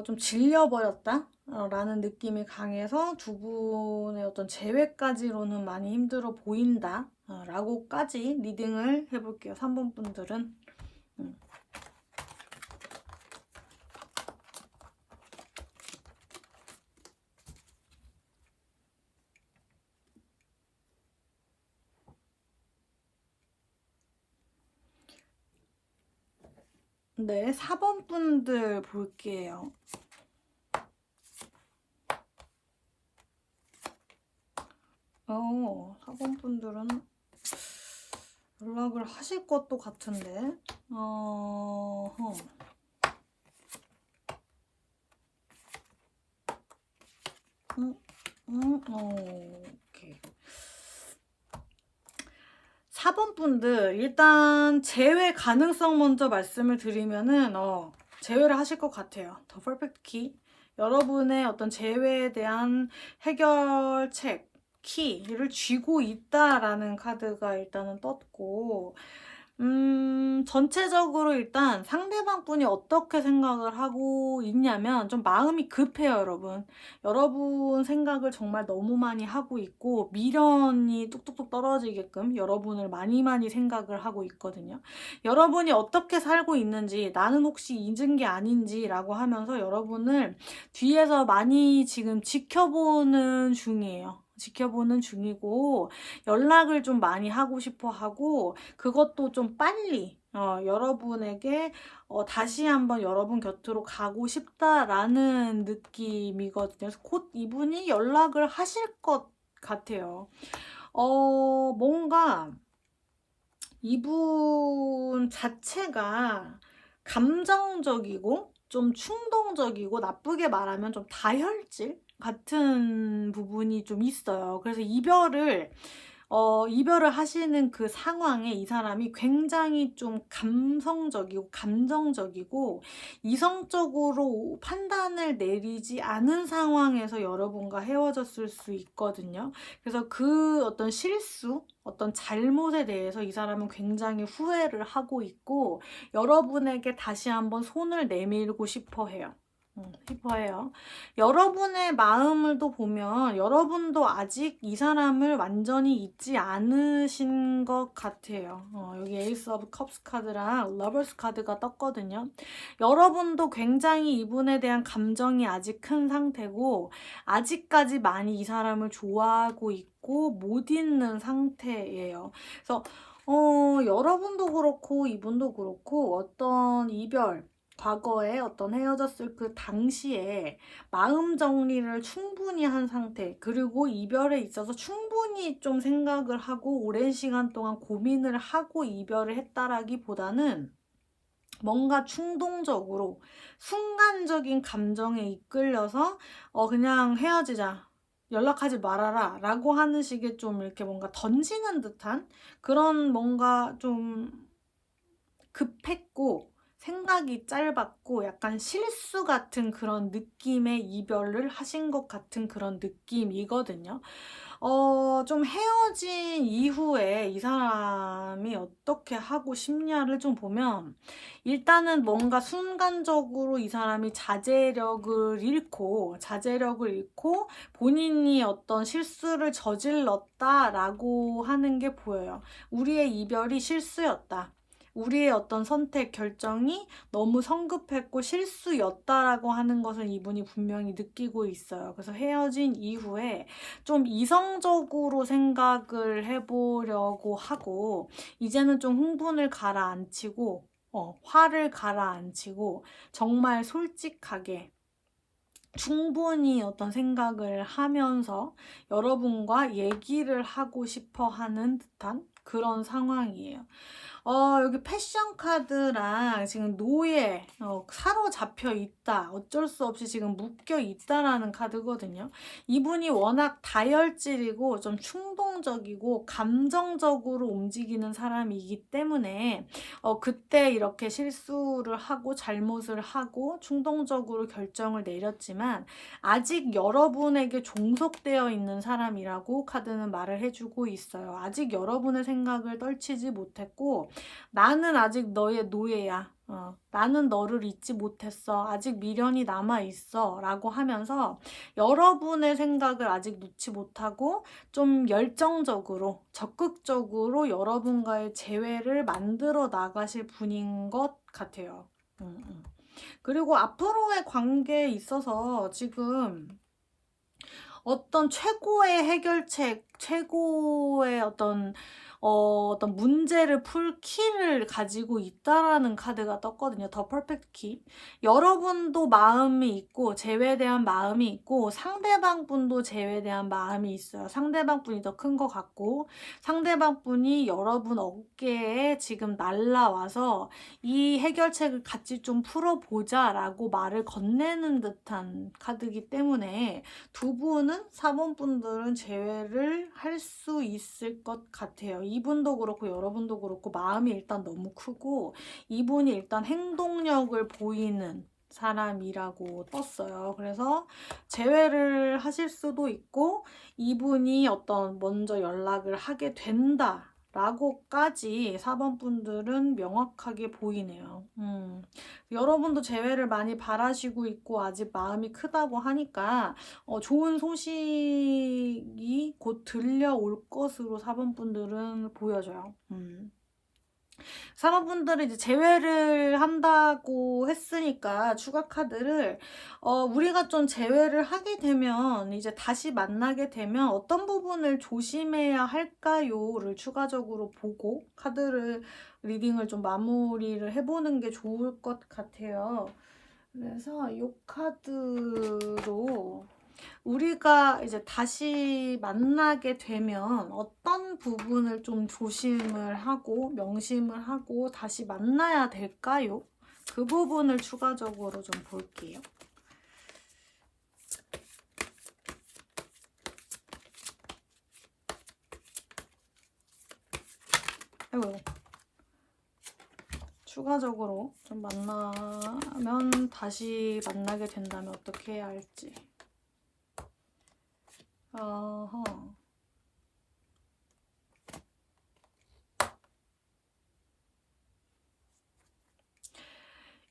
A: 좀 질려버렸다? 라는 느낌이 강해서 두 분의 어떤 재회까지로는 많이 힘들어 보인다 라고까지 리딩을 해볼게요. 3번 분들은. 네, 4번 분들 볼게요. 4번 분들은 연락을 하실 것도 같은데, 오케이. 4번 분들, 일단 재회 가능성 먼저 말씀을 드리면은 재회를 하실 것 같아요. 더 퍼펙트 키. 여러분의 어떤 재회에 대한 해결책, 키를 쥐고 있다라는 카드가 일단은 떴고, 전체적으로 일단 상대방 분이 어떻게 생각을 하고 있냐면 좀 마음이 급해요, 여러분. 여러분 생각을 정말 너무 많이 하고 있고 미련이 뚝뚝뚝 떨어지게끔 여러분을 많이 많이 생각을 하고 있거든요. 여러분이 어떻게 살고 있는지, 나는 혹시 잊은 게 아닌지라고 하면서 여러분을 뒤에서 많이 지금 지켜보는 중이에요. 지켜보는 중이고 연락을 좀 많이 하고 싶어 하고, 그것도 좀 빨리 여러분에게 다시 한번 여러분 곁으로 가고 싶다라는 느낌이거든요. 그래서 곧 이분이 연락을 하실 것 같아요. 뭔가 이분 자체가 감정적이고 좀 충동적이고, 나쁘게 말하면 좀 다혈질 같은 부분이 좀 있어요. 그래서 이별을 하시는 그 상황에 이 사람이 굉장히 좀 감성적이고 감정적이고 이성적으로 판단을 내리지 않은 상황에서 여러분과 헤어졌을 수 있거든요. 그래서 그 어떤 실수, 어떤 잘못에 대해서 이 사람은 굉장히 후회를 하고 있고 여러분에게 다시 한번 손을 내밀고 싶어 해요. 싶어해요. 여러분의 마음을 또 보면 여러분도 아직 이 사람을 완전히 잊지 않으신 것 같아요. 여기 에이스 오브 컵스 카드랑 러버스 카드가 떴거든요. 여러분도 굉장히 이분에 대한 감정이 아직 큰 상태고 아직까지 많이 이 사람을 좋아하고 있고 못 잊는 상태예요. 그래서 여러분도 그렇고 이분도 그렇고 어떤 이별, 과거에 어떤 헤어졌을 그 당시에 마음 정리를 충분히 한 상태, 그리고 이별에 있어서 충분히 좀 생각을 하고 오랜 시간 동안 고민을 하고 이별을 했다라기보다는 뭔가 충동적으로 순간적인 감정에 이끌려서 그냥 헤어지자, 연락하지 말아라 라고 하는 식의 좀 이렇게 뭔가 던지는 듯한 그런 뭔가 좀 급했고 생각이 짧았고 약간 실수 같은 그런 느낌의 이별을 하신 것 같은 그런 느낌이거든요. 좀 헤어진 이후에 이 사람이 어떻게 하고 싶냐를 좀 보면 일단은 뭔가 순간적으로 이 사람이 자제력을 잃고 본인이 어떤 실수를 저질렀다라고 하는 게 보여요. 우리의 이별이 실수였다. 우리의 어떤 선택, 결정이 너무 성급했고 실수였다라고 하는 것을 이분이 분명히 느끼고 있어요. 그래서 헤어진 이후에 좀 이성적으로 생각을 해보려고 하고, 이제는 좀 흥분을 가라앉히고, 화를 가라앉히고, 정말 솔직하게, 충분히 어떤 생각을 하면서 여러분과 얘기를 하고 싶어 하는 듯한 그런 상황이에요. 여기 패션 카드랑 지금 노예, 사로잡혀 있다, 어쩔 수 없이 지금 묶여 있다라는 카드거든요. 이분이 워낙 다혈질이고 좀 충동적이고 감정적으로 움직이는 사람이기 때문에 그때 이렇게 실수를 하고 잘못을 하고 충동적으로 결정을 내렸지만 아직 여러분에게 종속되어 있는 사람이라고 카드는 말을 해주고 있어요. 아직 여러분의 생각을 떨치지 못했고 나는 아직 너의 노예야. 나는 너를 잊지 못했어. 아직 미련이 남아있어. 라고 하면서 여러분의 생각을 아직 놓지 못하고 좀 열정적으로, 적극적으로 여러분과의 재회를 만들어 나가실 분인 것 같아요. 그리고 앞으로의 관계에 있어서 지금 어떤 최고의 해결책, 최고의 어떤 문제를 풀 키를 가지고 있다라는 카드가 떴거든요. 더 퍼펙트 키. 여러분도 마음이 있고, 재회에 대한 마음이 있고, 상대방 분도 재회에 대한 마음이 있어요. 상대방 분이 더 큰 것 같고, 상대방 분이 여러분 어깨에 지금 날라와서 이 해결책을 같이 좀 풀어보자 라고 말을 건네는 듯한 카드이기 때문에 두 분은 4번 분들은 재회를 할 수 있을 것 같아요. 이분도 그렇고 여러분도 그렇고 마음이 일단 너무 크고 이분이 일단 행동력을 보이는 사람이라고 떴어요. 그래서 재회를 하실 수도 있고 이분이 어떤 먼저 연락을 하게 된다 라고까지 4번 분들은 명확하게 보이네요. 여러분도 재회를 많이 바라시고 있고 아직 마음이 크다고 하니까 좋은 소식이 곧 들려올 것으로 4번 분들은 보여져요. 4번 분들은 이제 재회를 한다고 했으니까 추가 카드를 우리가 좀 재회를 하게 되면 이제 다시 만나게 되면 어떤 부분을 조심해야 할까요를 추가적으로 보고 카드를 리딩을 좀 마무리를 해보는 게 좋을 것 같아요. 그래서 이 카드로 우리가 이제 다시 만나게 되면 어떤 부분을 좀 조심을 하고 명심을 하고 다시 만나야 될까요? 그 부분을 추가적으로 좀 볼게요. 아이고. 추가적으로 좀 만나면 다시 만나게 된다면 어떻게 해야 할지. 어허.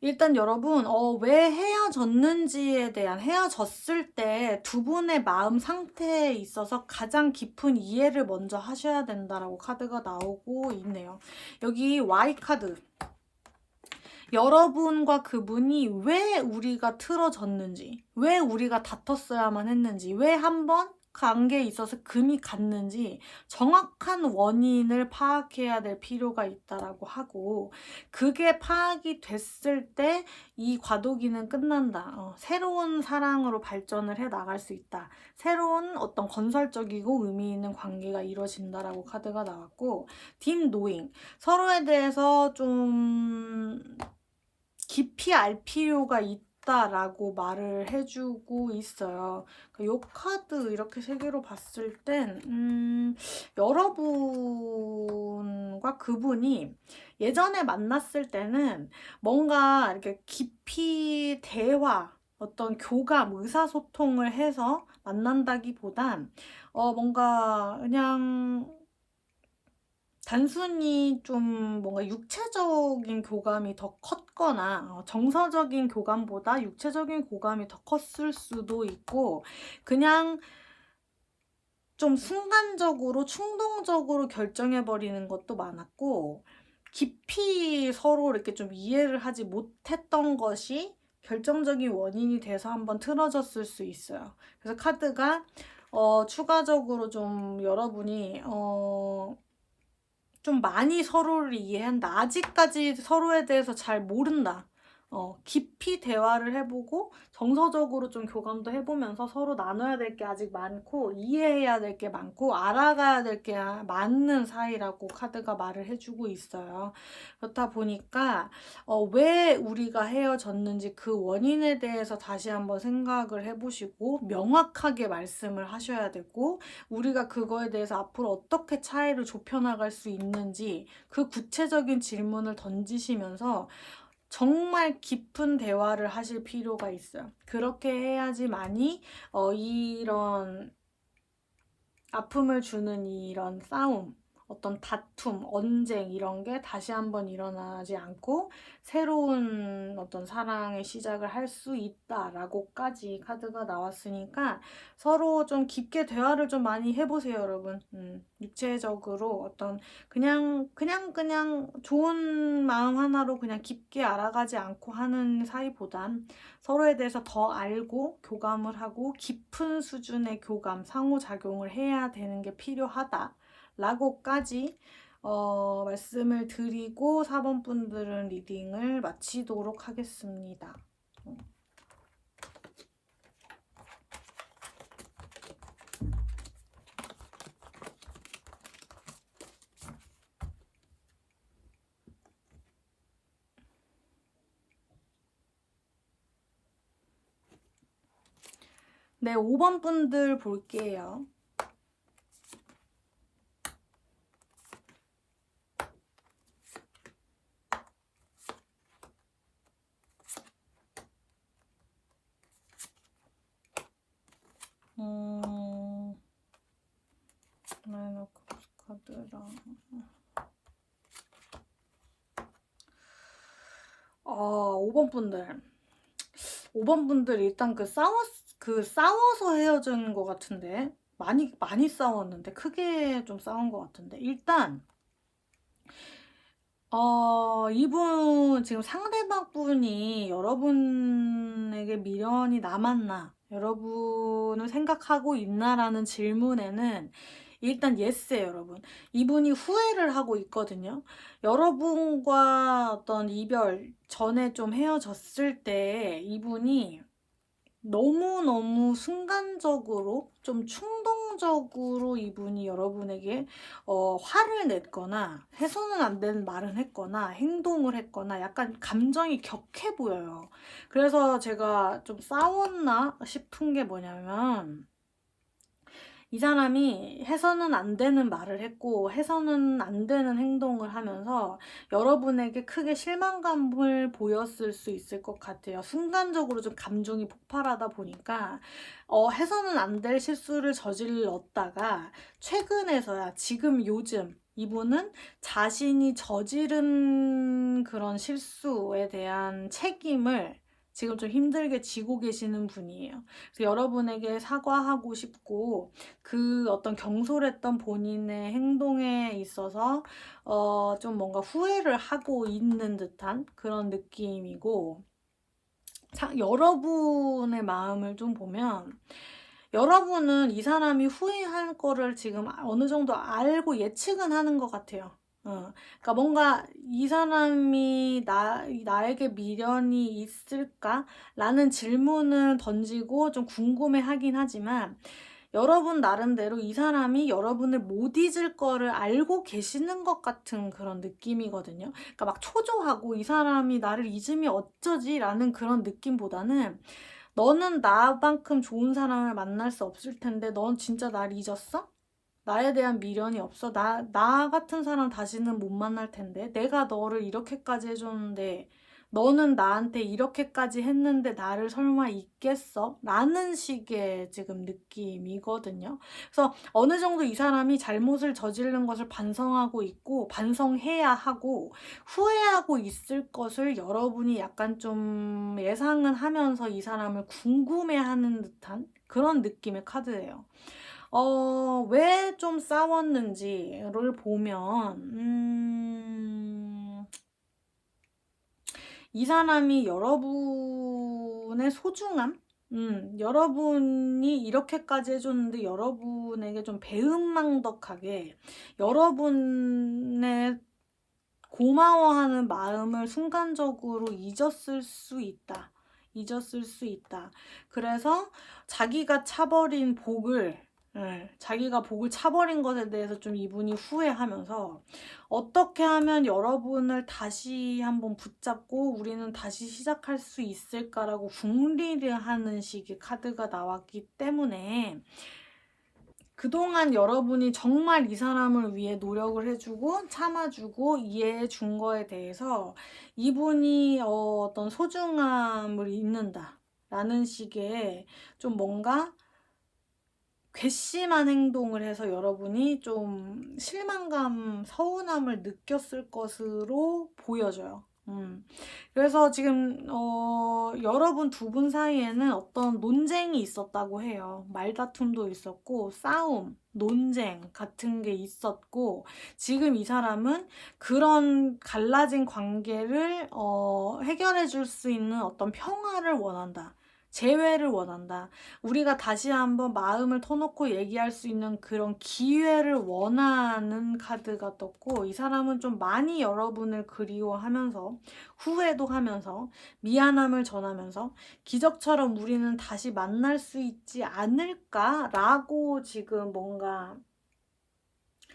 A: 일단 여러분 왜 헤어졌는지에 대한 헤어졌을 때 두 분의 마음 상태에 있어서 가장 깊은 이해를 먼저 하셔야 된다라고 카드가 나오고 있네요. 여기 Y 카드. 여러분과 그분이 왜 우리가 틀어졌는지, 왜 우리가 다퉜어야만 했는지, 왜 한번 관계에 있어서 금이 갔는지 정확한 원인을 파악해야 될 필요가 있다라고 하고, 그게 파악이 됐을 때 이 과도기는 끝난다. 새로운 사랑으로 발전을 해 나갈 수 있다. 새로운 어떤 건설적이고 의미 있는 관계가 이루어진다라고 카드가 나왔고, 딥 노잉. 서로에 대해서 좀 깊이 알 필요가 있다라고 말을 해주고 있어요. 요 카드 이렇게 세 개로 봤을 땐 여러분과 그분이 예전에 만났을 때는 뭔가 이렇게 깊이 대화, 어떤 교감, 의사소통을 해서 만난다기보단 뭔가 그냥 단순히 좀 뭔가 육체적인 교감이 더 컸거나 정서적인 교감보다 육체적인 교감이 더 컸을 수도 있고, 그냥 좀 순간적으로 충동적으로 결정해버리는 것도 많았고, 깊이 서로 이렇게 좀 이해를 하지 못했던 것이 결정적인 원인이 돼서 한번 틀어졌을 수 있어요. 그래서 카드가 추가적으로 좀 여러분이 좀 많이 서로를 이해한다. 아직까지 서로에 대해서 잘 모른다. 깊이 대화를 해보고 정서적으로 좀 교감도 해보면서 서로 나눠야 될 게 아직 많고 이해해야 될 게 많고 알아가야 될 게 많은 사이라고 카드가 말을 해주고 있어요. 그렇다 보니까 왜 우리가 헤어졌는지 그 원인에 대해서 다시 한번 생각을 해보시고 명확하게 말씀을 하셔야 되고, 우리가 그거에 대해서 앞으로 어떻게 차이를 좁혀나갈 수 있는지 그 구체적인 질문을 던지시면서 정말 깊은 대화를 하실 필요가 있어요. 그렇게 해야지만이 이런 아픔을 주는 이런 싸움, 어떤 다툼, 언쟁 이런 게 다시 한번 일어나지 않고 새로운 어떤 사랑의 시작을 할 수 있다라고까지 카드가 나왔으니까 서로 좀 깊게 대화를 좀 많이 해보세요, 여러분. 육체적으로 어떤 그냥 좋은 마음 하나로 그냥 깊게 알아가지 않고 하는 사이보단 서로에 대해서 더 알고 교감을 하고 깊은 수준의 교감, 상호작용을 해야 되는 게 필요하다라고까지 말씀을 드리고 4번 분들은 리딩을 마치도록 하겠습니다. 네, 5번 분들 볼게요. 나인 오브 컵스 카드랑 5번 분들. 5번 분들 일단 싸워서 헤어진 것 같은데, 많이 싸웠는데, 크게 좀 싸운 것 같은데, 일단 이분 지금 상대방 분이 여러분에게 미련이 남았나, 여러분을 생각하고 있나라는 질문에는 일단 예스예요, 여러분. 이분이 후회를 하고 있거든요. 여러분과 어떤 이별 전에 좀 헤어졌을 때 이분이 너무너무 순간적으로 좀 충동적으로 이분이 여러분에게 화를 냈거나 해서는 안 되는 말을 했거나 행동을 했거나 약간 감정이 격해 보여요. 그래서 제가 좀 싸웠나 싶은 게 뭐냐면, 이 사람이 해서는 안 되는 말을 했고 해서는 안 되는 행동을 하면서 여러분에게 크게 실망감을 보였을 수 있을 것 같아요. 순간적으로 좀 감정이 폭발하다 보니까 해서는 안 될 실수를 저질렀다가 최근에서야, 지금 요즘 이분은 자신이 저지른 그런 실수에 대한 책임을 지금 좀 힘들게 지고 계시는 분이에요. 그래서 여러분에게 사과하고 싶고, 그 어떤 경솔했던 본인의 행동에 있어서 좀 뭔가 후회를 하고 있는 듯한 그런 느낌이고, 여러분의 마음을 좀 보면 여러분은 이 사람이 후회할 거를 지금 어느 정도 알고 예측은 하는 것 같아요. 그러니까 뭔가 이 사람이 나에게 미련이 있을까? 라는 질문을 던지고 좀 궁금해 하긴 하지만, 여러분 나름대로 이 사람이 여러분을 못 잊을 거를 알고 계시는 것 같은 그런 느낌이거든요. 그러니까 막 초조하고 이 사람이 나를 잊으면 어쩌지? 라는 그런 느낌보다는, 너는 나만큼 좋은 사람을 만날 수 없을 텐데 넌 진짜 날 잊었어? 나에 대한 미련이 없어? 나 같은 사람 다시는 못 만날 텐데 내가 너를 이렇게까지 해줬는데 너는 나한테 이렇게까지 했는데 나를 설마 잊겠어? 라는 식의 지금 느낌이거든요. 그래서 어느 정도 이 사람이 잘못을 저지른 것을 반성하고 있고 반성해야 하고 후회하고 있을 것을 여러분이 약간 좀 예상은 하면서 이 사람을 궁금해하는 듯한 그런 느낌의 카드예요. 왜 좀 싸웠는지를 보면, 이 사람이 여러분의 소중함? 여러분이 이렇게까지 해줬는데 여러분에게 좀 배은망덕하게 여러분의 고마워하는 마음을 순간적으로 잊었을 수 있다. 잊었을 수 있다. 그래서 자기가 차버린 복을, 자기가 복을 차버린 것에 대해서 좀 이분이 후회하면서 어떻게 하면 여러분을 다시 한번 붙잡고 우리는 다시 시작할 수 있을까라고 궁리를 하는 식의 카드가 나왔기 때문에, 그동안 여러분이 정말 이 사람을 위해 노력을 해주고 참아주고 이해해 준 거에 대해서 이분이 어떤 소중함을 잊는다 라는 식의 좀 뭔가 괘씸한 행동을 해서 여러분이 좀 실망감, 서운함을 느꼈을 것으로 보여져요. 그래서 지금 여러분 두 분 사이에는 어떤 논쟁이 있었다고 해요. 말다툼도 있었고 싸움, 논쟁 같은 게 있었고, 지금 이 사람은 그런 갈라진 관계를 해결해 줄 수 있는 어떤 평화를 원한다. 재회를 원한다. 우리가 다시 한번 마음을 터놓고 얘기할 수 있는 그런 기회를 원하는 카드가 떴고, 이 사람은 좀 많이 여러분을 그리워하면서 후회도 하면서 미안함을 전하면서 기적처럼 우리는 다시 만날 수 있지 않을까라고 지금 뭔가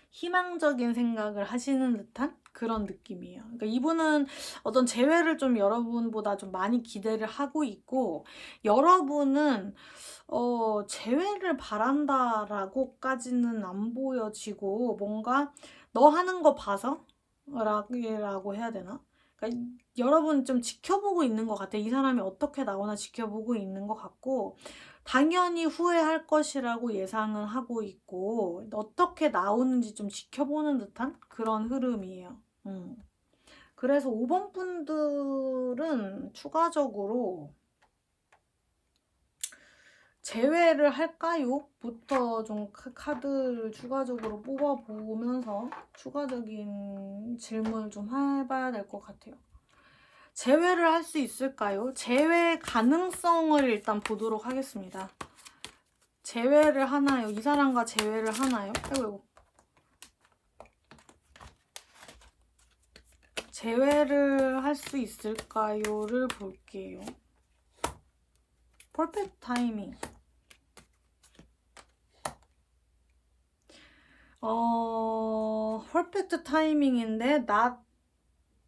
A: 희망적인 생각을 하시는 듯한 그런 느낌이에요. 그러니까 이분은 어떤 재회를 좀 여러분보다 좀 많이 기대를 하고 있고, 여러분은 재회를 바란다라고까지는 안 보여지고, 뭔가 너 하는 거 봐서 라고 해야 되나? 그러니까 여러분 좀 지켜보고 있는 것 같아요. 이 사람이 어떻게 나오나 지켜보고 있는 것 같고, 당연히 후회할 것이라고 예상은 하고 있고, 어떻게 나오는지 좀 지켜보는 듯한 그런 흐름이에요. 그래서 5번 분들은 추가적으로 재회를 할까요? 부터 좀 카드를 추가적으로 뽑아보면서 추가적인 질문을 좀 해봐야 될 것 같아요. 재회를 할 수 있을까요? 재회 가능성을 일단 보도록 하겠습니다. 재회를 하나요? 이 사람과 재회를 하나요? 아이고. 재회를 할 수 있을까요?를 볼게요. 퍼펙트 타이밍. 퍼펙트 타이밍인데 not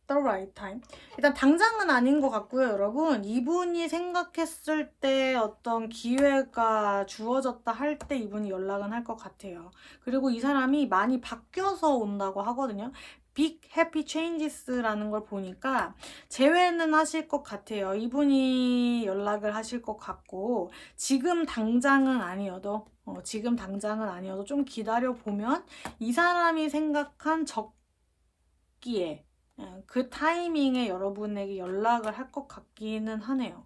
A: the right time. 일단 당장은 아닌 것 같고요, 여러분. 이분이 생각했을 때 어떤 기회가 주어졌다 할 때 이분이 연락은 할 것 같아요. 그리고 이 사람이 많이 바뀌어서 온다고 하거든요. 빅 해피 체인지스라는 걸 보니까 재회는 하실 것 같아요. 이분이 연락을 하실 것 같고, 지금 당장은 아니어도 좀 기다려 보면 이 사람이 생각한 적기에, 그 타이밍에 여러분에게 연락을 할 것 같기는 하네요.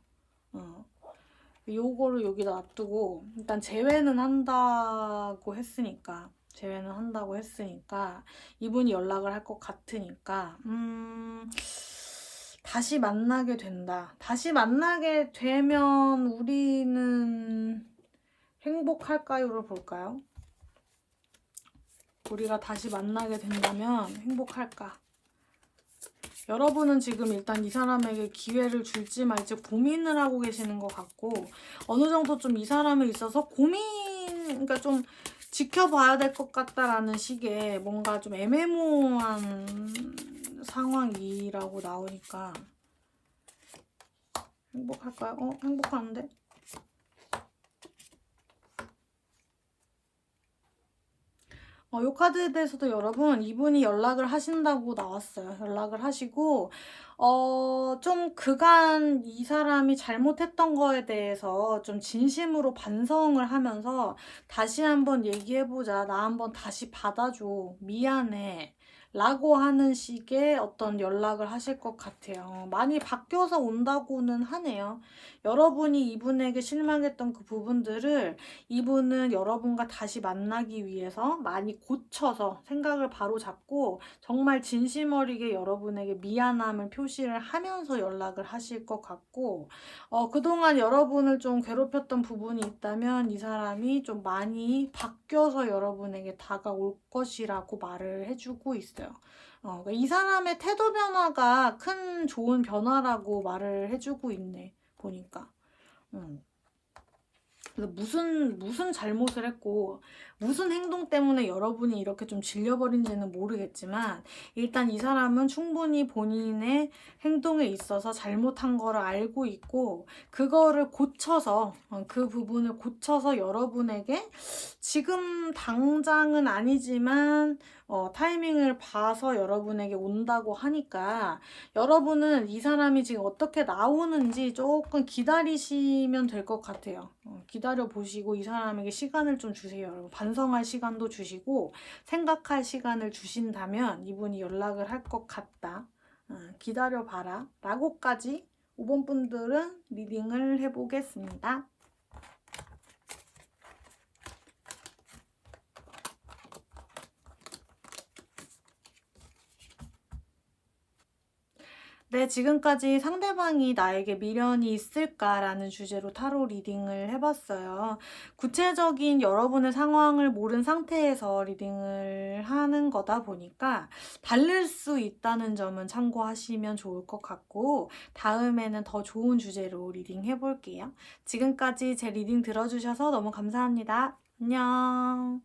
A: 요거를 여기다 놔두고, 일단 재회는 한다고 했으니까 이분이 연락을 할 것 같으니까, 다시 만나게 된다. 다시 만나게 되면 우리는 행복할까요를 볼까요? 우리가 다시 만나게 된다면 행복할까? 여러분은 지금 일단 이 사람에게 기회를 줄지 말지 고민을 하고 계시는 것 같고, 어느 정도 좀 이 사람에 있어서 그러니까 좀 지켜봐야 될 것 같다라는 식의 뭔가 좀 애매모호한 상황이라고 나오니까 행복할까요? 행복한데? 요 카드에 대해서도 여러분, 이분이 연락을 하신다고 나왔어요. 연락을 하시고, 좀 그간 이 사람이 잘못했던 거에 대해서 좀 진심으로 반성을 하면서 다시 한번 얘기해보자. 나 한번 다시 받아줘. 미안해. 라고 하는 식의 어떤 연락을 하실 것 같아요. 많이 바뀌어서 온다고는 하네요. 여러분이 이분에게 실망했던 그 부분들을 이분은 여러분과 다시 만나기 위해서 많이 고쳐서 생각을 바로잡고 정말 진심 어리게 여러분에게 미안함을 표시를 하면서 연락을 하실 것 같고, 그동안 여러분을 좀 괴롭혔던 부분이 있다면 이 사람이 좀 많이 바뀌어서 여러분에게 다가올 것이라고 말을 해주고 있어요. 그러니까 이 사람의 태도 변화가 큰 좋은 변화라고 말을 해주고 있네, 보니까. 그래서 무슨 잘못을 했고 무슨 행동 때문에 여러분이 이렇게 좀 질려버린지는 모르겠지만, 일단 이 사람은 충분히 본인의 행동에 있어서 잘못한 거를 알고 있고 그거를 고쳐서 그 부분을 고쳐서 여러분에게 지금 당장은 아니지만 타이밍을 봐서 여러분에게 온다고 하니까, 여러분은 이 사람이 지금 어떻게 나오는지 조금 기다리시면 될 것 같아요. 기다려 보시고 이 사람에게 시간을 좀 주세요. 여러분. 반성할 시간도 주시고 생각할 시간을 주신다면 이분이 연락을 할 것 같다. 기다려 봐라. 라고까지 5번 분들은 리딩을 해보겠습니다. 네, 지금까지 상대방이 나에게 미련이 있을까라는 주제로 타로 리딩을 해봤어요. 구체적인 여러분의 상황을 모른 상태에서 리딩을 하는 거다 보니까 다를 수 있다는 점은 참고하시면 좋을 것 같고, 다음에는 더 좋은 주제로 리딩 해볼게요. 지금까지 제 리딩 들어주셔서 너무 감사합니다. 안녕.